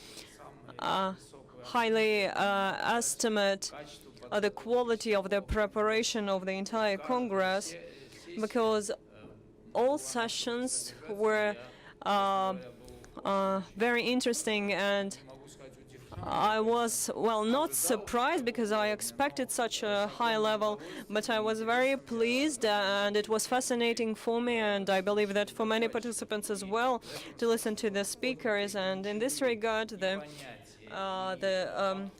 highly estimate the quality of the preparation of the entire Congress, because all sessions were very interesting, and I was, well, not surprised because I expected such a high level, but I was very pleased, and it was fascinating for me, and I believe that for many participants as well, to listen to the speakers. And in this regard, the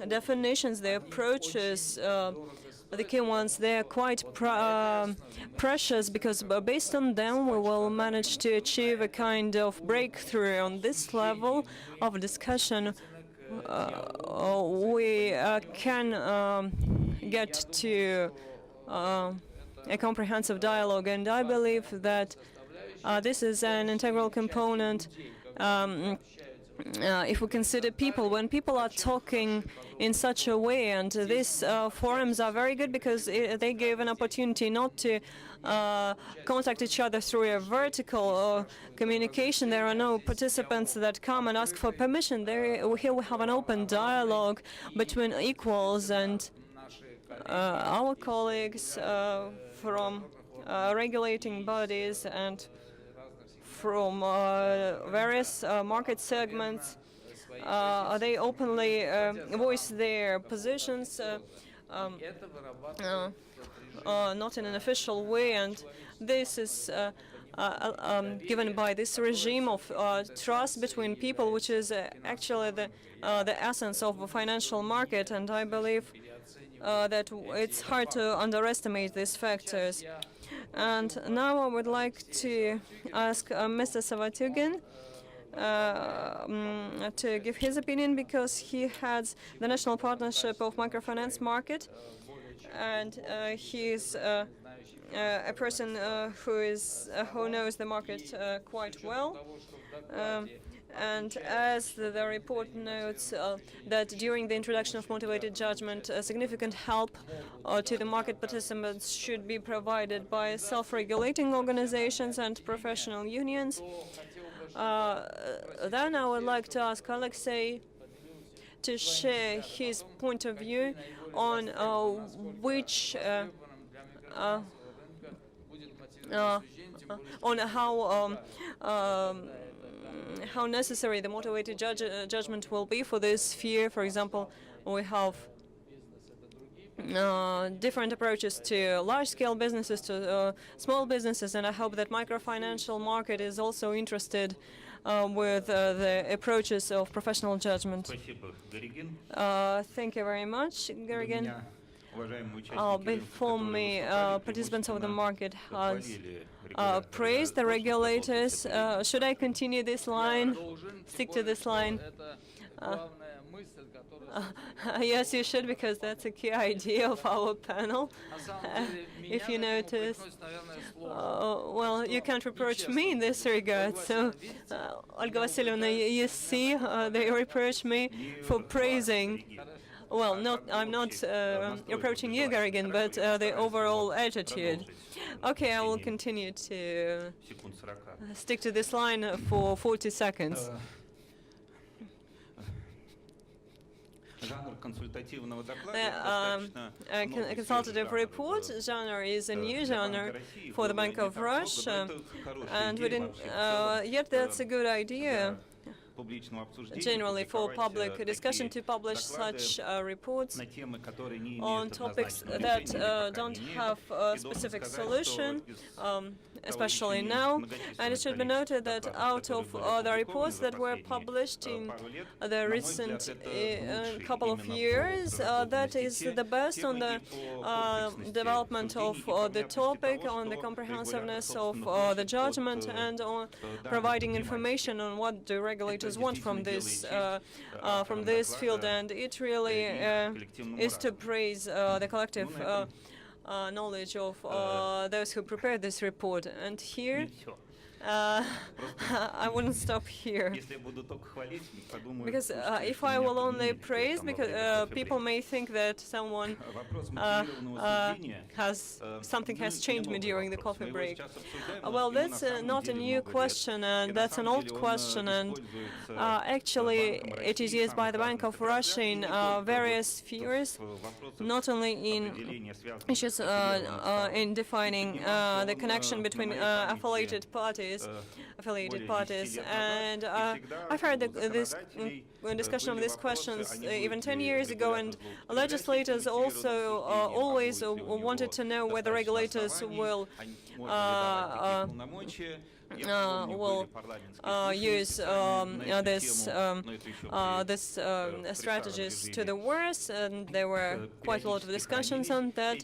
definitions, the approaches, the key ones, they're quite precious, because based on them we will manage to achieve a kind of breakthrough on this level of discussion. We can get to a comprehensive dialogue, and I believe that this is an integral component. If we consider people, when people are talking in such a way, and these forums are very good because they give an opportunity not to contact each other through a vertical communication. There are no participants that come and ask for permission. Here we have an open dialogue between equals, and our colleagues from regulating bodies and from various market segments, they openly voice their positions, not in an official way, and this is given by this regime of trust between people, which is actually the essence of a financial market, and I believe that it's hard to underestimate these factors. And now I would like to ask Mr. Savatyugin to give his opinion, because he heads the National Partnership of Microfinance Market, and he is a person who knows the market quite well. And as the report notes, that during the introduction of motivated judgment, a significant help to the market participants should be provided by self-regulating organizations and professional unions. Then I would like to ask Alexei to share his point of view on how necessary the motivated judgment will be for this sphere. For example, we have different approaches to large-scale businesses, to small businesses, and I hope that microfinancial market is also interested with the approaches of professional judgment. Thank you very much, Garegin. Before me, participants of the market has praised the regulators. Should I continue this line? Stick to this line? мысль, которая... Yes, you should, because that's a key idea of our panel. На самом деле, меня If you к этому notice, упрекнуть, наверное, сложно. well, you can't reproach me in this regard. So, Olga Vasilievna, you see, they reproach me for praising. Well, I'm not approaching you, Garegin, but the overall attitude. Okay, I will continue to stick to this line for 40 seconds. A consultative report genre is a new genre for the Bank of Russia, and we didn't, yet that's a good idea. Generally, for public discussion, to publish such reports on topics that don't have a specific solution, especially now. And it should be noted that out of the reports that were published in the recent couple of years, that is the best on the development of the topic, on the comprehensiveness of the judgment, and on providing information on what the regulators want from this field. And it really is to praise the collective knowledge of those who prepared this report. And here, I wouldn't stop here, because if I will only praise, because people may think that someone something has changed me during the coffee break. Well, that's not a new question, and that's an old question, and actually it is used by the Bank of Russia in various spheres, not only in issues in defining the connection between affiliated parties. And I've heard this discussion of these questions even 10 years ago, and legislators also always wanted to know whether regulators will use this strategies to the worst, and there were quite a lot of discussions on that,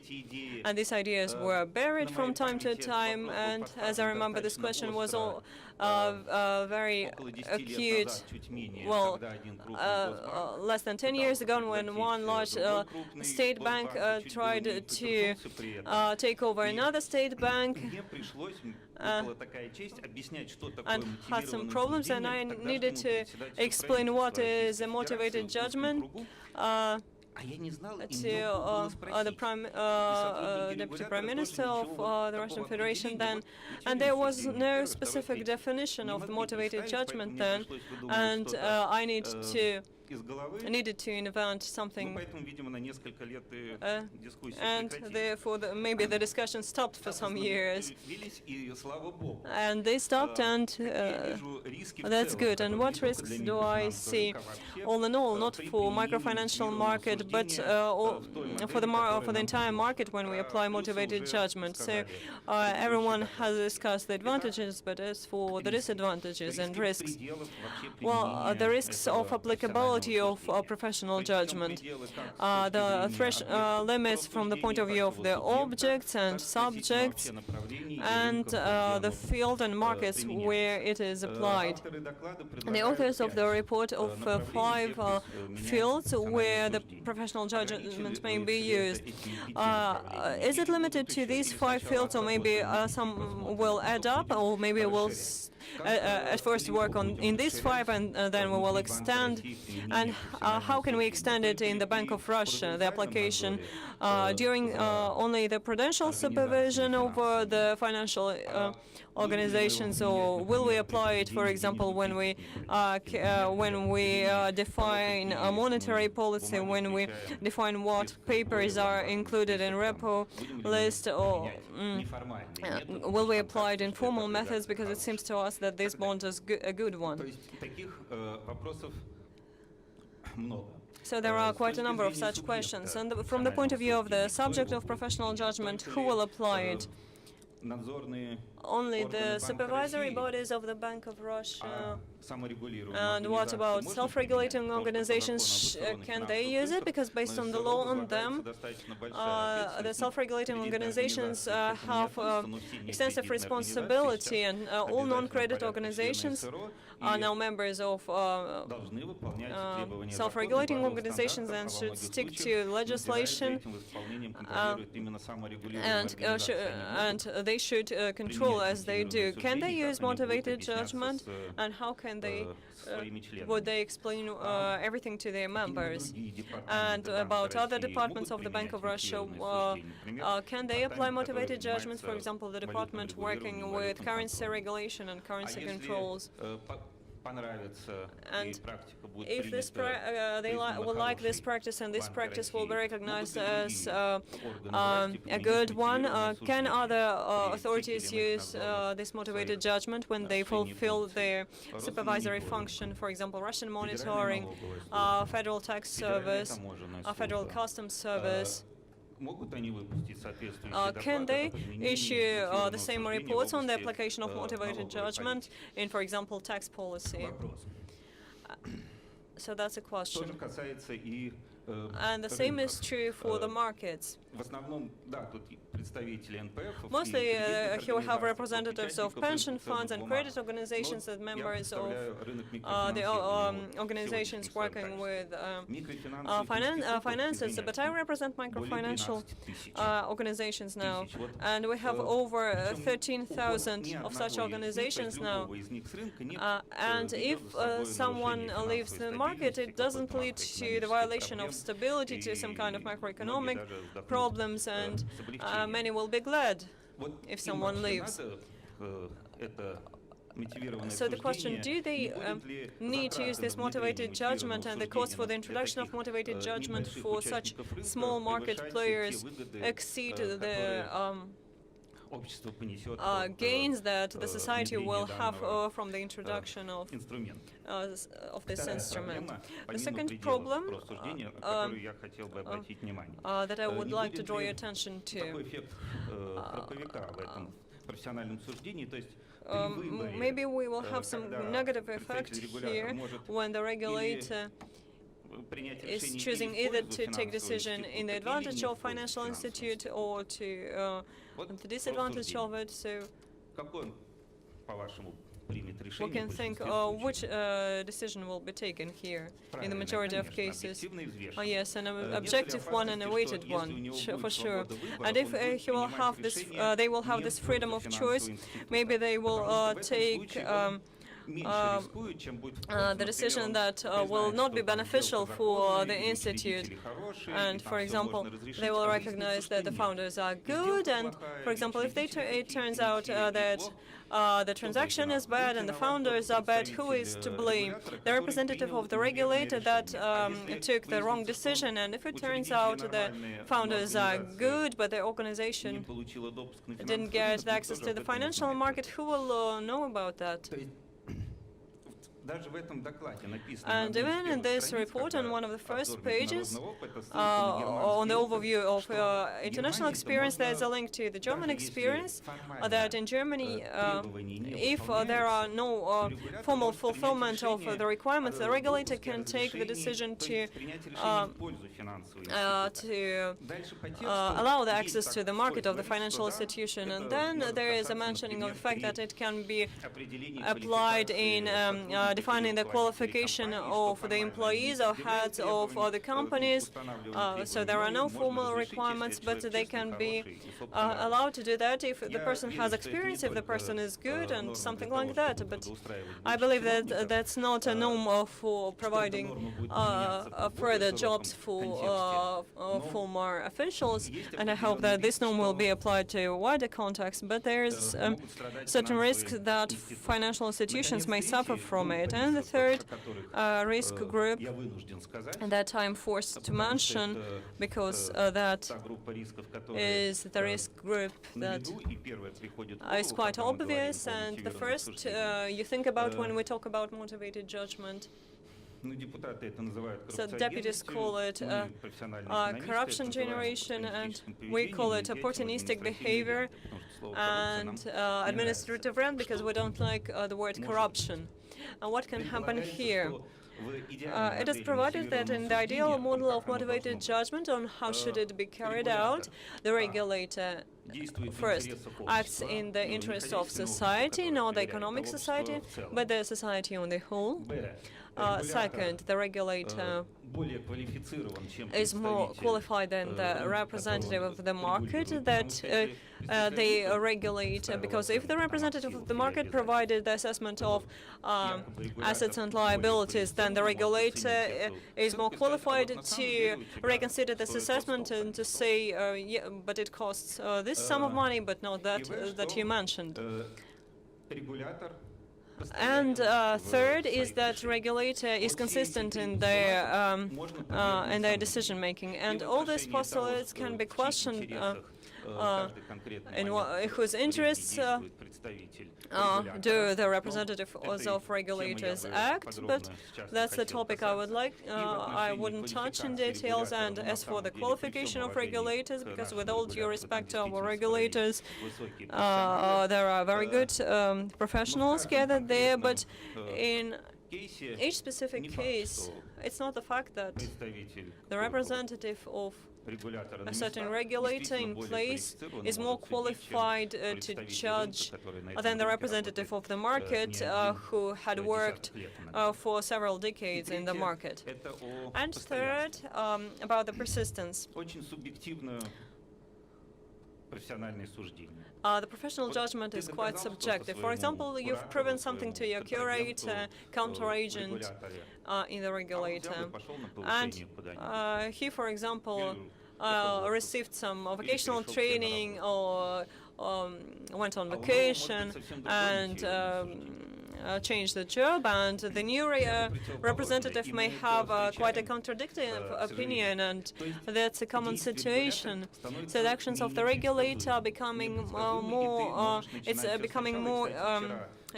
and these ideas were buried from time to time. And as I remember, this question was all very acute, well, less than 10 years ago, when one large state bank tried to take over another state bank and had some problems, and I needed to explain what is a motivated judgment to the Deputy Prime Minister of the Russian Federation then, and there was no specific definition of the motivated judgment then, and I needed to invent something, and therefore maybe the discussion stopped for some years, and they stopped, and that's good. And what risks do I see, all in all, not for microfinancial market, but for the entire market when we apply motivated judgment? So everyone has discussed the advantages, but as for the disadvantages and risks, well, the risks of applicability of professional judgment, the limits from the point of view of the objects and subjects, and the field and markets where it is applied. The authors of the report of 5 fields where the professional judgment may be used. Is it limited to these 5 fields, or maybe some will add up, or maybe we'll at first work in these 5 and then we will extend? And how can we extend it in the Bank of Russia, the application, during only the prudential supervision over the financial organizations, or will we apply it, for example, when we define a monetary policy, when we define what papers are included in repo list, or will we apply it in formal methods, because it seems to us that this bond is a good one. So there are quite a number of such questions, and from the point of view of the subject of professional judgment, who will apply it? only the supervisory bodies of the Bank of Russia? And what about self-regulating organizations? Can they use it? Because based on the law on them, the self-regulating organizations have extensive responsibility, and all non-credit organizations are now members of self-regulating organizations and should stick to legislation, and they should control as they do. Can they use motivated judgment, and how can they would they explain everything to their members? And about other departments of the Bank of Russia, can they apply motivated judgment? For example, the department working with currency regulation and currency controls. And if this will like this practice, and this practice will be recognized as a good one, can other authorities use this motivated judgment when they fulfill their supervisory function? For example, Russian monitoring, Federal Tax Service, Federal Customs Service. Can they issue the same reports on the application of motivated judgment in, for example, tax policy? So that's a question. And the same is true for the markets. Mostly here we have representatives of pension funds and credit organizations and members of the organizations working with finances, but I represent microfinancial organizations now, and we have over 13,000 of such organizations now. And if someone leaves the market, it doesn't lead to the violation of stability, to some kind of macroeconomic problems, and many will be glad if someone leaves. So the question, do they need to use this motivated judgment, and the cost for the introduction of motivated judgment for such small market players exceed the gains that the society will have from the introduction of this instrument? The second problem that I would like to draw your attention to, maybe we will have some negative effect here when the regulator is choosing either to take decision in the advantage of financial institute or to the disadvantage of it. So we can think which decision will be taken here in the majority of cases. Yes, an objective one and a weighted one, for sure. And if he will have this, they will have this freedom of choice. Maybe they will take the decision that will not be beneficial for the institute. And, for example, they will recognize that the founders are good, and, for example, if it turns out that the transaction is bad and the founders are bad, who is to blame? The representative of the regulator that took the wrong decision, and if it turns out the founders are good, but the organization didn't get access to the financial market, who will know about that? And even in this report, on one of the first pages, on the overview of international experience, there's a link to the German experience, that in Germany, if there are no formal fulfillment of the requirements, the regulator can take the decision to allow the access to the market of the financial institution. And then there is a mentioning of the fact that it can be applied in defining the qualification of the employees or heads of the companies. So there are no formal requirements, but they can be allowed to do that if the person has experience, if the person is good, and something like that. But I believe that that's not a norm for providing further jobs for former officials, and I hope that this norm will be applied to a wider context. But there is certain risk that financial institutions may suffer from it. And the third risk group that I'm forced to mention, because that is the risk group that is quite obvious, and the first you think about when we talk about motivated judgment. So deputies call it corruption generation, and we call it opportunistic behavior and administrative rent because we don't like the word corruption. And what can happen here? It is provided that in the ideal model of motivated judgment on how should it be carried out, the regulator first acts in the interest of society, not the economic society, but the society on the whole. Second, the regulator is more qualified than the representative of the market that they regulate, because if the representative of the market provided the assessment of assets and liabilities, then the regulator is more qualified to reconsider this assessment and to say, yeah, but it costs this sum of money, but not that you mentioned. And third is that regulator is consistent in their decision making, and all these postulates can be questioned in whose interests do the representatives of regulators act, but that's the topic I wouldn't touch in details. And as for the qualification of regulators, because with all due respect to our regulators, there are very good professionals gathered there, but in each specific case, it's not the fact that the representative of a certain regulator in place is more qualified to judge than the representative of the market who had worked for several decades in the market. And third, about the persistence. The professional judgment is quite subjective. For example, you've proven something to your curator, counter-agent in the regulator, and he, for example, received some vocational training or went on vacation and changed the job, and the new representative may have quite a contradicting opinion, and that's a common situation. So the actions of the regulator are becoming more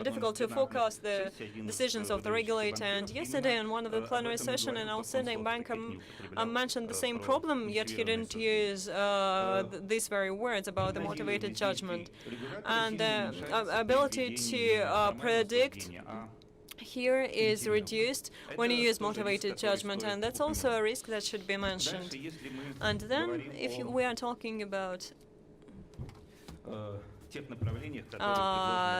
difficult to forecast the decisions of the regulator. And yesterday, in one of the plenary sessions in our sending bank, I mentioned the same problem, yet he didn't use these very words about the motivated judgment. And the ability to predict here is reduced when you use motivated judgment, and that's also a risk that should be mentioned. And then, if we are talking about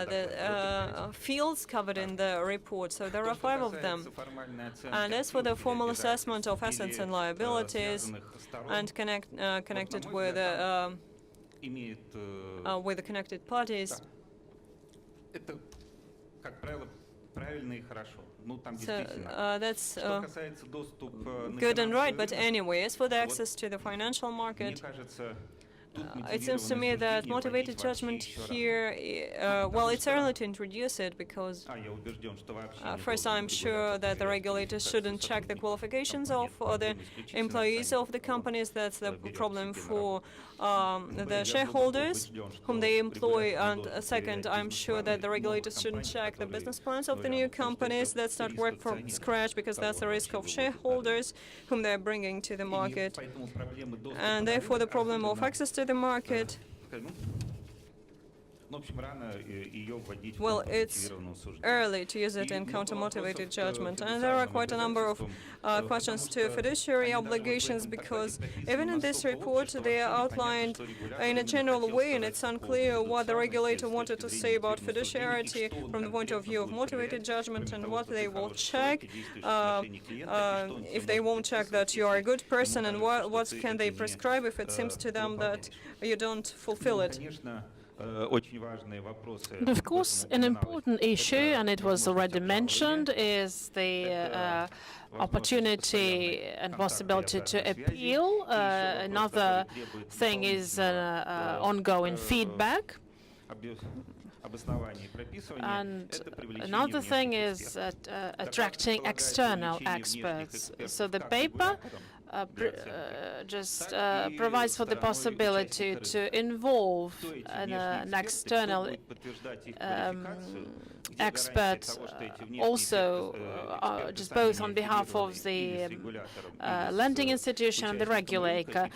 the fields covered in the report, so there are 5 of them. And as for the formal assessment of assets and liabilities, and connected with the connected parties, so that's good and right. But anyway, as for the access to the financial market, it seems to me that motivated judgment here, well, it's early to introduce it because, first, I'm sure that the regulators shouldn't check the qualifications of the employees of the companies. That's the problem for the shareholders whom they employ. And second, I'm sure that the regulators shouldn't check the business plans of the new companies that start work from scratch, because that's the risk of shareholders whom they're bringing to the market. And therefore, the problem of access to the market, well, it's early to use it in counter-motivated judgment, and there are quite a number of questions to fiduciary obligations, because even in this report they are outlined in a general way, and it's unclear what the regulator wanted to say about fiduciarity from the point of view of motivated judgment, and what they will check, if they won't check that you are a good person, and what can they prescribe if it seems to them that you don't fulfill it. Of course, an important issue, and it was already mentioned, is the opportunity and possibility to appeal. Another thing is ongoing feedback. And another thing is attracting external experts. So the paper just provides for the possibility to involve an external expert also, just both on behalf of the lending institution and the regulator.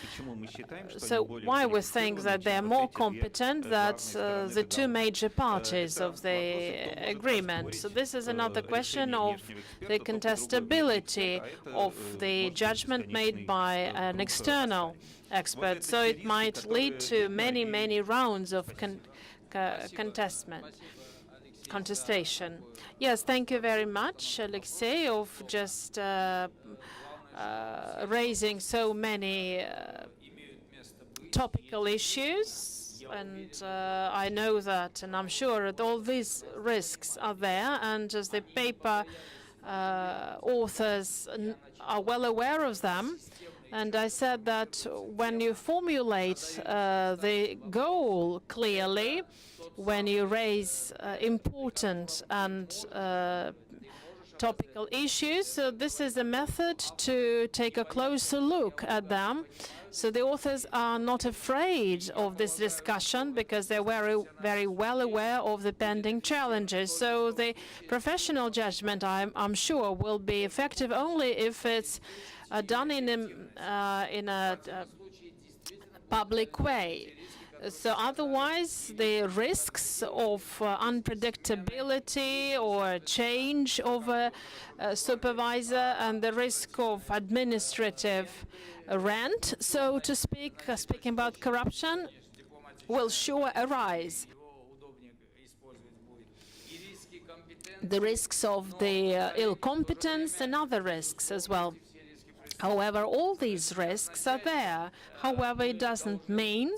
So why we think that they are more competent than the two major parties of the agreement? So this is another question of the contestability of the judgment made by an external expert. So it might lead to many, many rounds of contestation. Yes, thank you very much, Alexei, of just raising so many topical issues. And I know that, and I'm sure that all these risks are there, and as the paper authors are well aware of them. And I said that when you formulate the goal clearly, when you raise important and topical issues, so this is a method to take a closer look at them. So the authors are not afraid of this discussion because they're very, very well aware of the pending challenges. So the professional judgment, I'm sure, will be effective only if it's done in a public way. So otherwise, the risks of unpredictability or change of a supervisor and the risk of administrative rent, so to speak, speaking about corruption, will sure arise. The risks of the ill competence and other risks as well. However, all these risks are there. However, it doesn't mean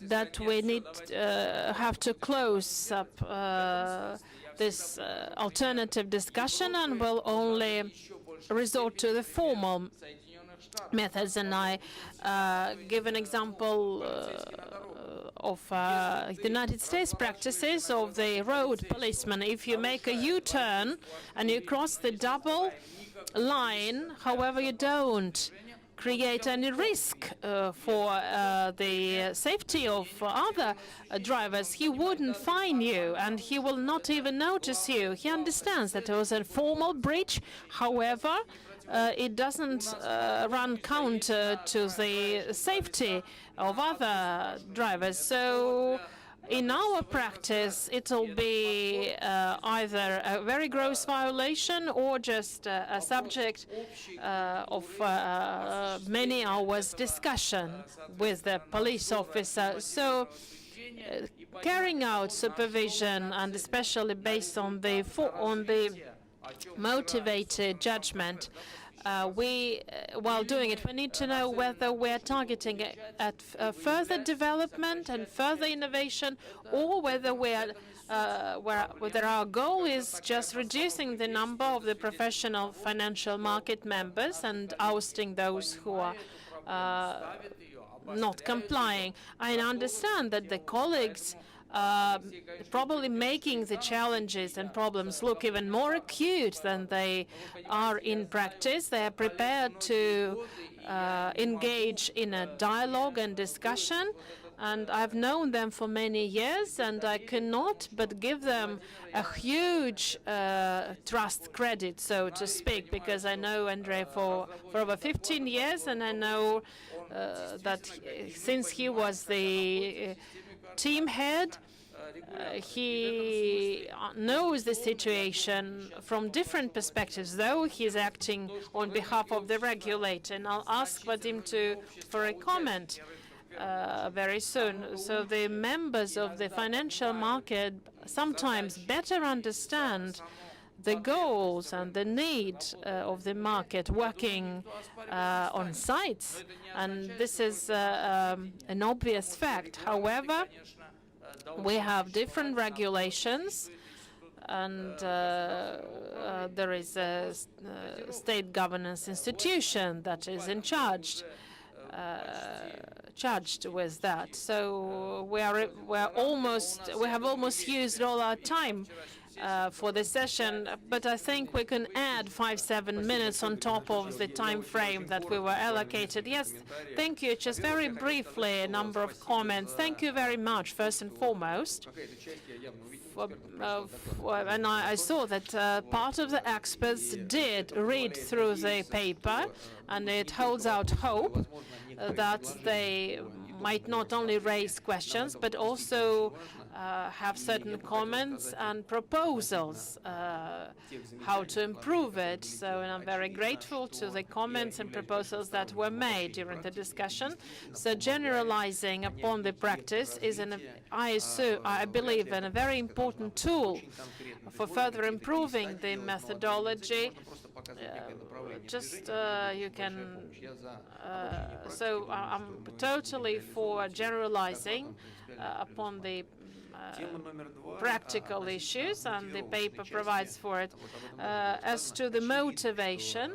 that we have to close up this alternative discussion and will only resort to the formal methods. And I give an example of the United States practices of the road policeman. If you make a U-turn and you cross the double line, however, you don't create any risk for the safety of other drivers, he wouldn't fine you and he will not even notice you. He understands that it was a formal breach. However, it doesn't run counter to the safety of other drivers. So in our practice, it'll be either a very gross violation or just a subject of many hours discussion with the police officer. So carrying out supervision, and especially based on the motivated judgment, while doing it, we need to know whether we're targeting at further development and further innovation, or whether whether our goal is just reducing the number of the professional financial market members and ousting those who are not complying. I understand that the colleagues probably making the challenges and problems look even more acute than they are in practice. They are prepared to engage in a dialogue and discussion, and I've known them for many years, and I cannot but give them a huge trust credit, so to speak, because I know Andrei for over 15 years, and I know that since he was the team head, he knows the situation from different perspectives, though he's acting on behalf of the regulator. And I'll ask Vadim for a comment very soon. So the members of the financial market sometimes better understand the goals and the need of the market working on sites, and this is an obvious fact. However, we have different regulations, and there is a state governance institution that is in charged with that. So we have almost used all our time for the session, but I think we can add 5-7 minutes on top of the time frame that we were allocated. Yes, thank you. Just very briefly, a number of comments. Thank you very much, first and foremost. And I saw that part of the experts did read through the paper, and it holds out hope that they might not only raise questions, but also have certain comments and proposals how to improve it. So, and I'm very grateful to the comments and proposals that were made during the discussion. So generalizing upon the practice is, I believe, a very important tool for further improving the methodology. You can. So I'm totally for generalizing upon the practical issues, and the paper provides for it. As to the motivation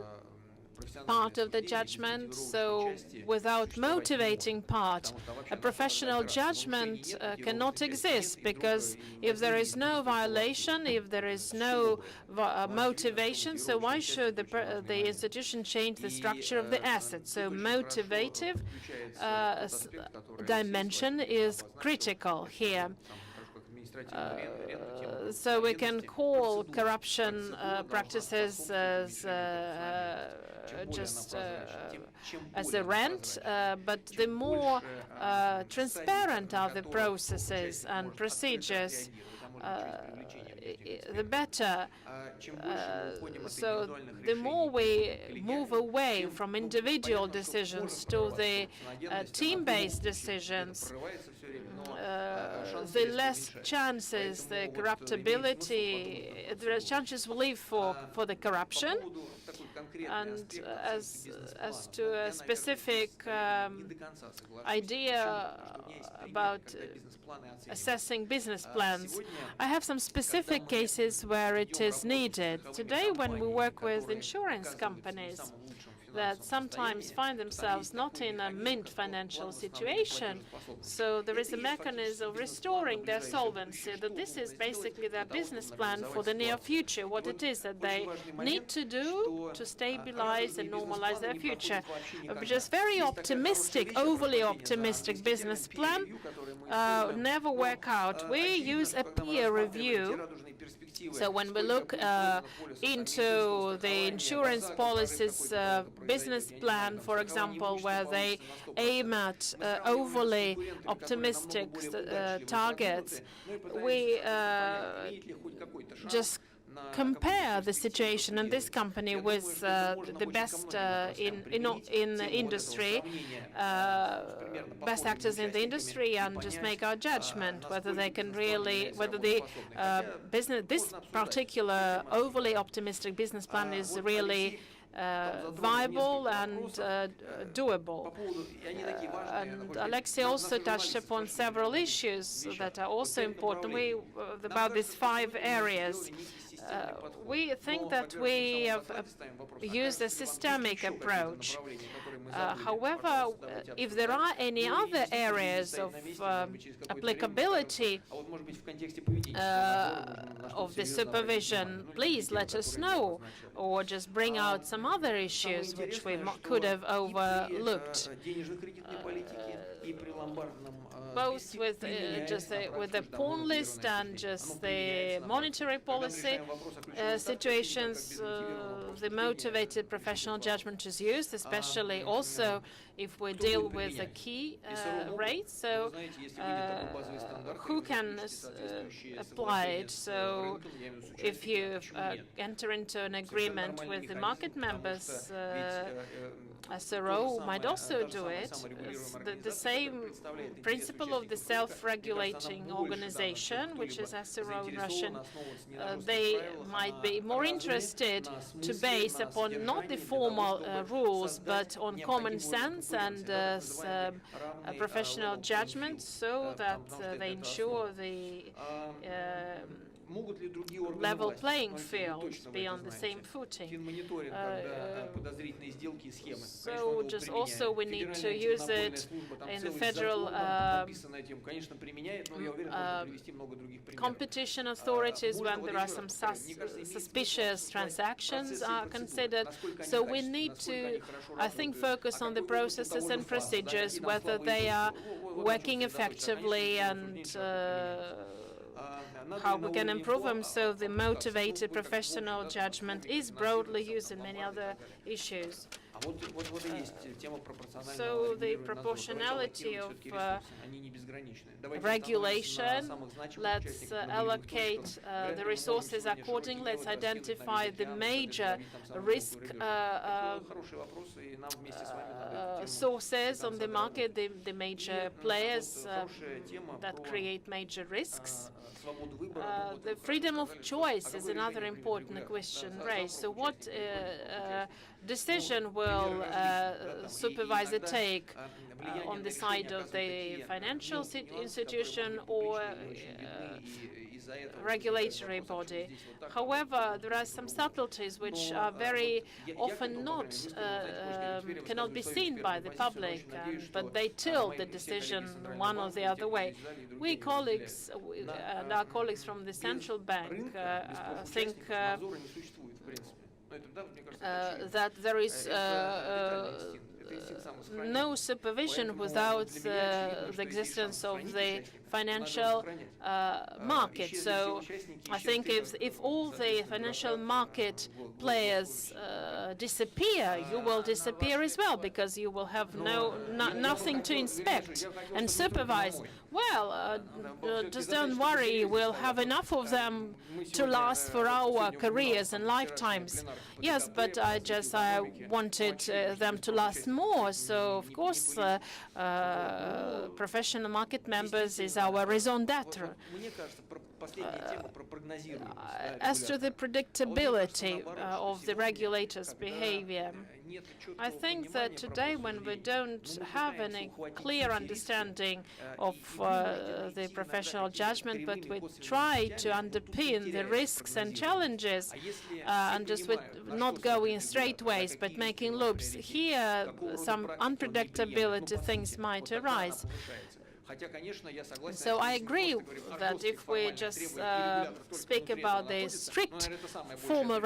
part of the judgment, so without motivating part, a professional judgment cannot exist, because if there is no violation, if there is no motivation, so why should the institution change the structure of the asset? So motivative dimension is critical here. So we can call corruption practices as just as a rent, but the more transparent are the processes and procedures, the better. So the more we move away from individual decisions to the team-based decisions, the less chances the corruptibility, the chances will leave for the corruption. And as to a specific idea about assessing business plans, I have some specific cases where it is needed. Today, when we work with insurance companies that sometimes find themselves not in a mint financial situation, so there is a mechanism of restoring their solvency, that this is basically their business plan for the near future, what it is that they need to do to stabilize and normalize their future. Just very optimistic, overly optimistic business plan never work out. We use a peer review. So when we look into the insurance policies business plan, for example, where they aim at overly optimistic targets, we just compare the situation in this company with the best in the industry, best actors in the industry, and just make our judgment whether they can really, whether the this particular overly optimistic business plan is really viable and doable. And Alexei also touched upon several issues that are also important. About these 5 areas. We think that we have used a systemic approach. However, if there are any other areas of applicability of the supervision, please let us know, or just bring out some other issues which we could have overlooked. Both with with the pawn list and just the monetary policy situations, the motivated professional judgment is used, especially also if we deal with the key rates. So who can apply it? So if you enter into an agreement with the market members, SRO might also do it. The same principle of the self-regulating organization, which is SRO in Russian, they might be more interested to base upon not the formal rules, but on common sense and professional judgment, so that they ensure the level playing field, be on the same footing. So just also we need to use it in the federal competition authorities when there are some suspicious transactions are considered. So we need to, I think, focus on the processes and procedures, whether they are working effectively and how we can improve them. So the motivated professional judgment is broadly used in many other issues. So the proportionality of regulation, let's allocate the resources accordingly, let's identify the major risk sources on the market, the major players that create major risks. The freedom of choice is another important question raised. So what decision will supervisor take on the side of the financial institution or regulatory body? However, there are some subtleties which are very often not cannot be seen by the public, but they tilt the decision one or the other way. We colleagues and our colleagues from the central bank think that there is no supervision without the existence of the financial market. So I think if all the financial market players disappear, you will disappear as well, because you will have nothing to inspect and supervise. Well, just don't worry, we'll have enough of them to last for our careers and lifetimes. Yes, but I wanted them to last more. So, of course, professional market members is our raison d'être. As to the predictability of the regulator's behavior, I think that today, when we don't have any clear understanding of the professional judgment, but we try to underpin the risks and challenges, and just with not going straight ways, but making loops, here some unpredictability things might arise. So I agree that if we just speak about the strict formal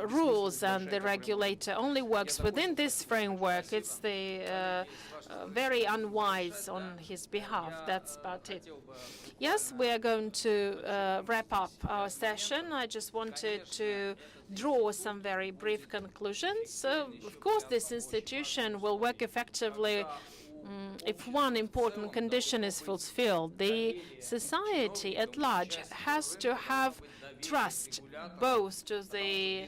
rules and the regulator only works within this framework, it's the very unwise on his behalf. That's about it. Yes, we are going to wrap up our session. I just wanted to draw some very brief conclusions. So, of course, this institution will work effectively if one important condition is fulfilled. The society at large has to have trust both to the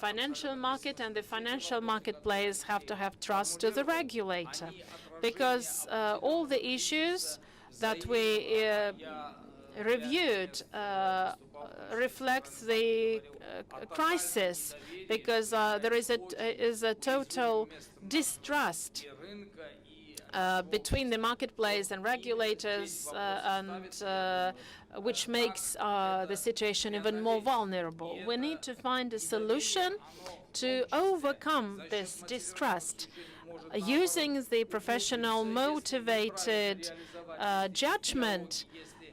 financial market, and the financial market players have to have trust to the regulator, because all the issues that we reviewed reflect the crisis, because there is a total distrust between the marketplace and regulators, which makes the situation even more vulnerable. We need to find a solution to overcome this distrust. Using the professional motivated judgment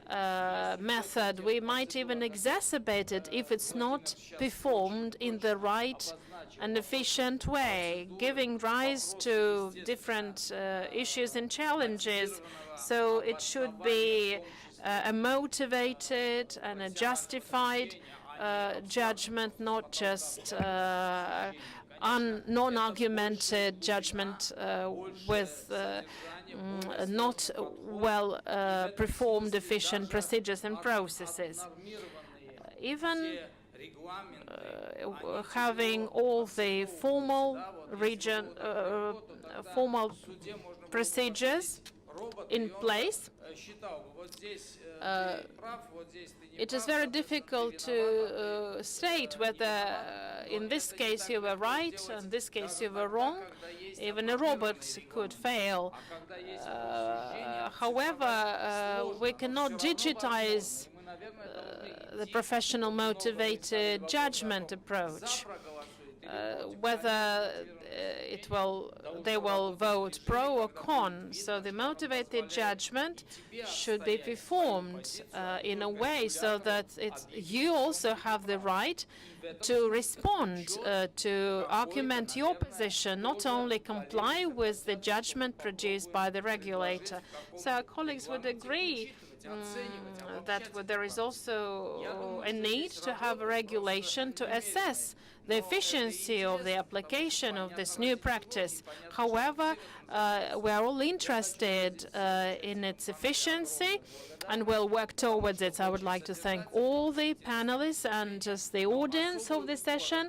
method, we might even exacerbate it if it's not performed in the right and efficient way, giving rise to different issues and challenges. So it should be a motivated and a justified judgment, not just non-argumented judgment with not well performed efficient procedures and processes. Even having all the formal procedures in place, it is very difficult to state whether in this case you were right, in this case you were wrong. Even a robot could fail. However, we cannot digitize the professional motivated judgment approach. Whether they will vote pro or con. So the motivated judgment should be performed in a way so that you also have the right to respond, to argument your position, not only comply with the judgment produced by the regulator. So our colleagues would agree that there is also a need to have a regulation to assess the efficiency of the application of this new practice. However, we are all interested in its efficiency and will work towards it. I would like to thank all the panelists and just the audience of this session.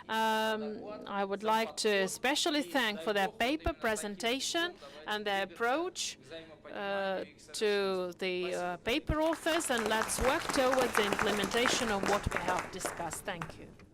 I would like to especially thank for their paper presentation and their approach to the paper authors, and let's work towards the implementation of what we have discussed. Thank you.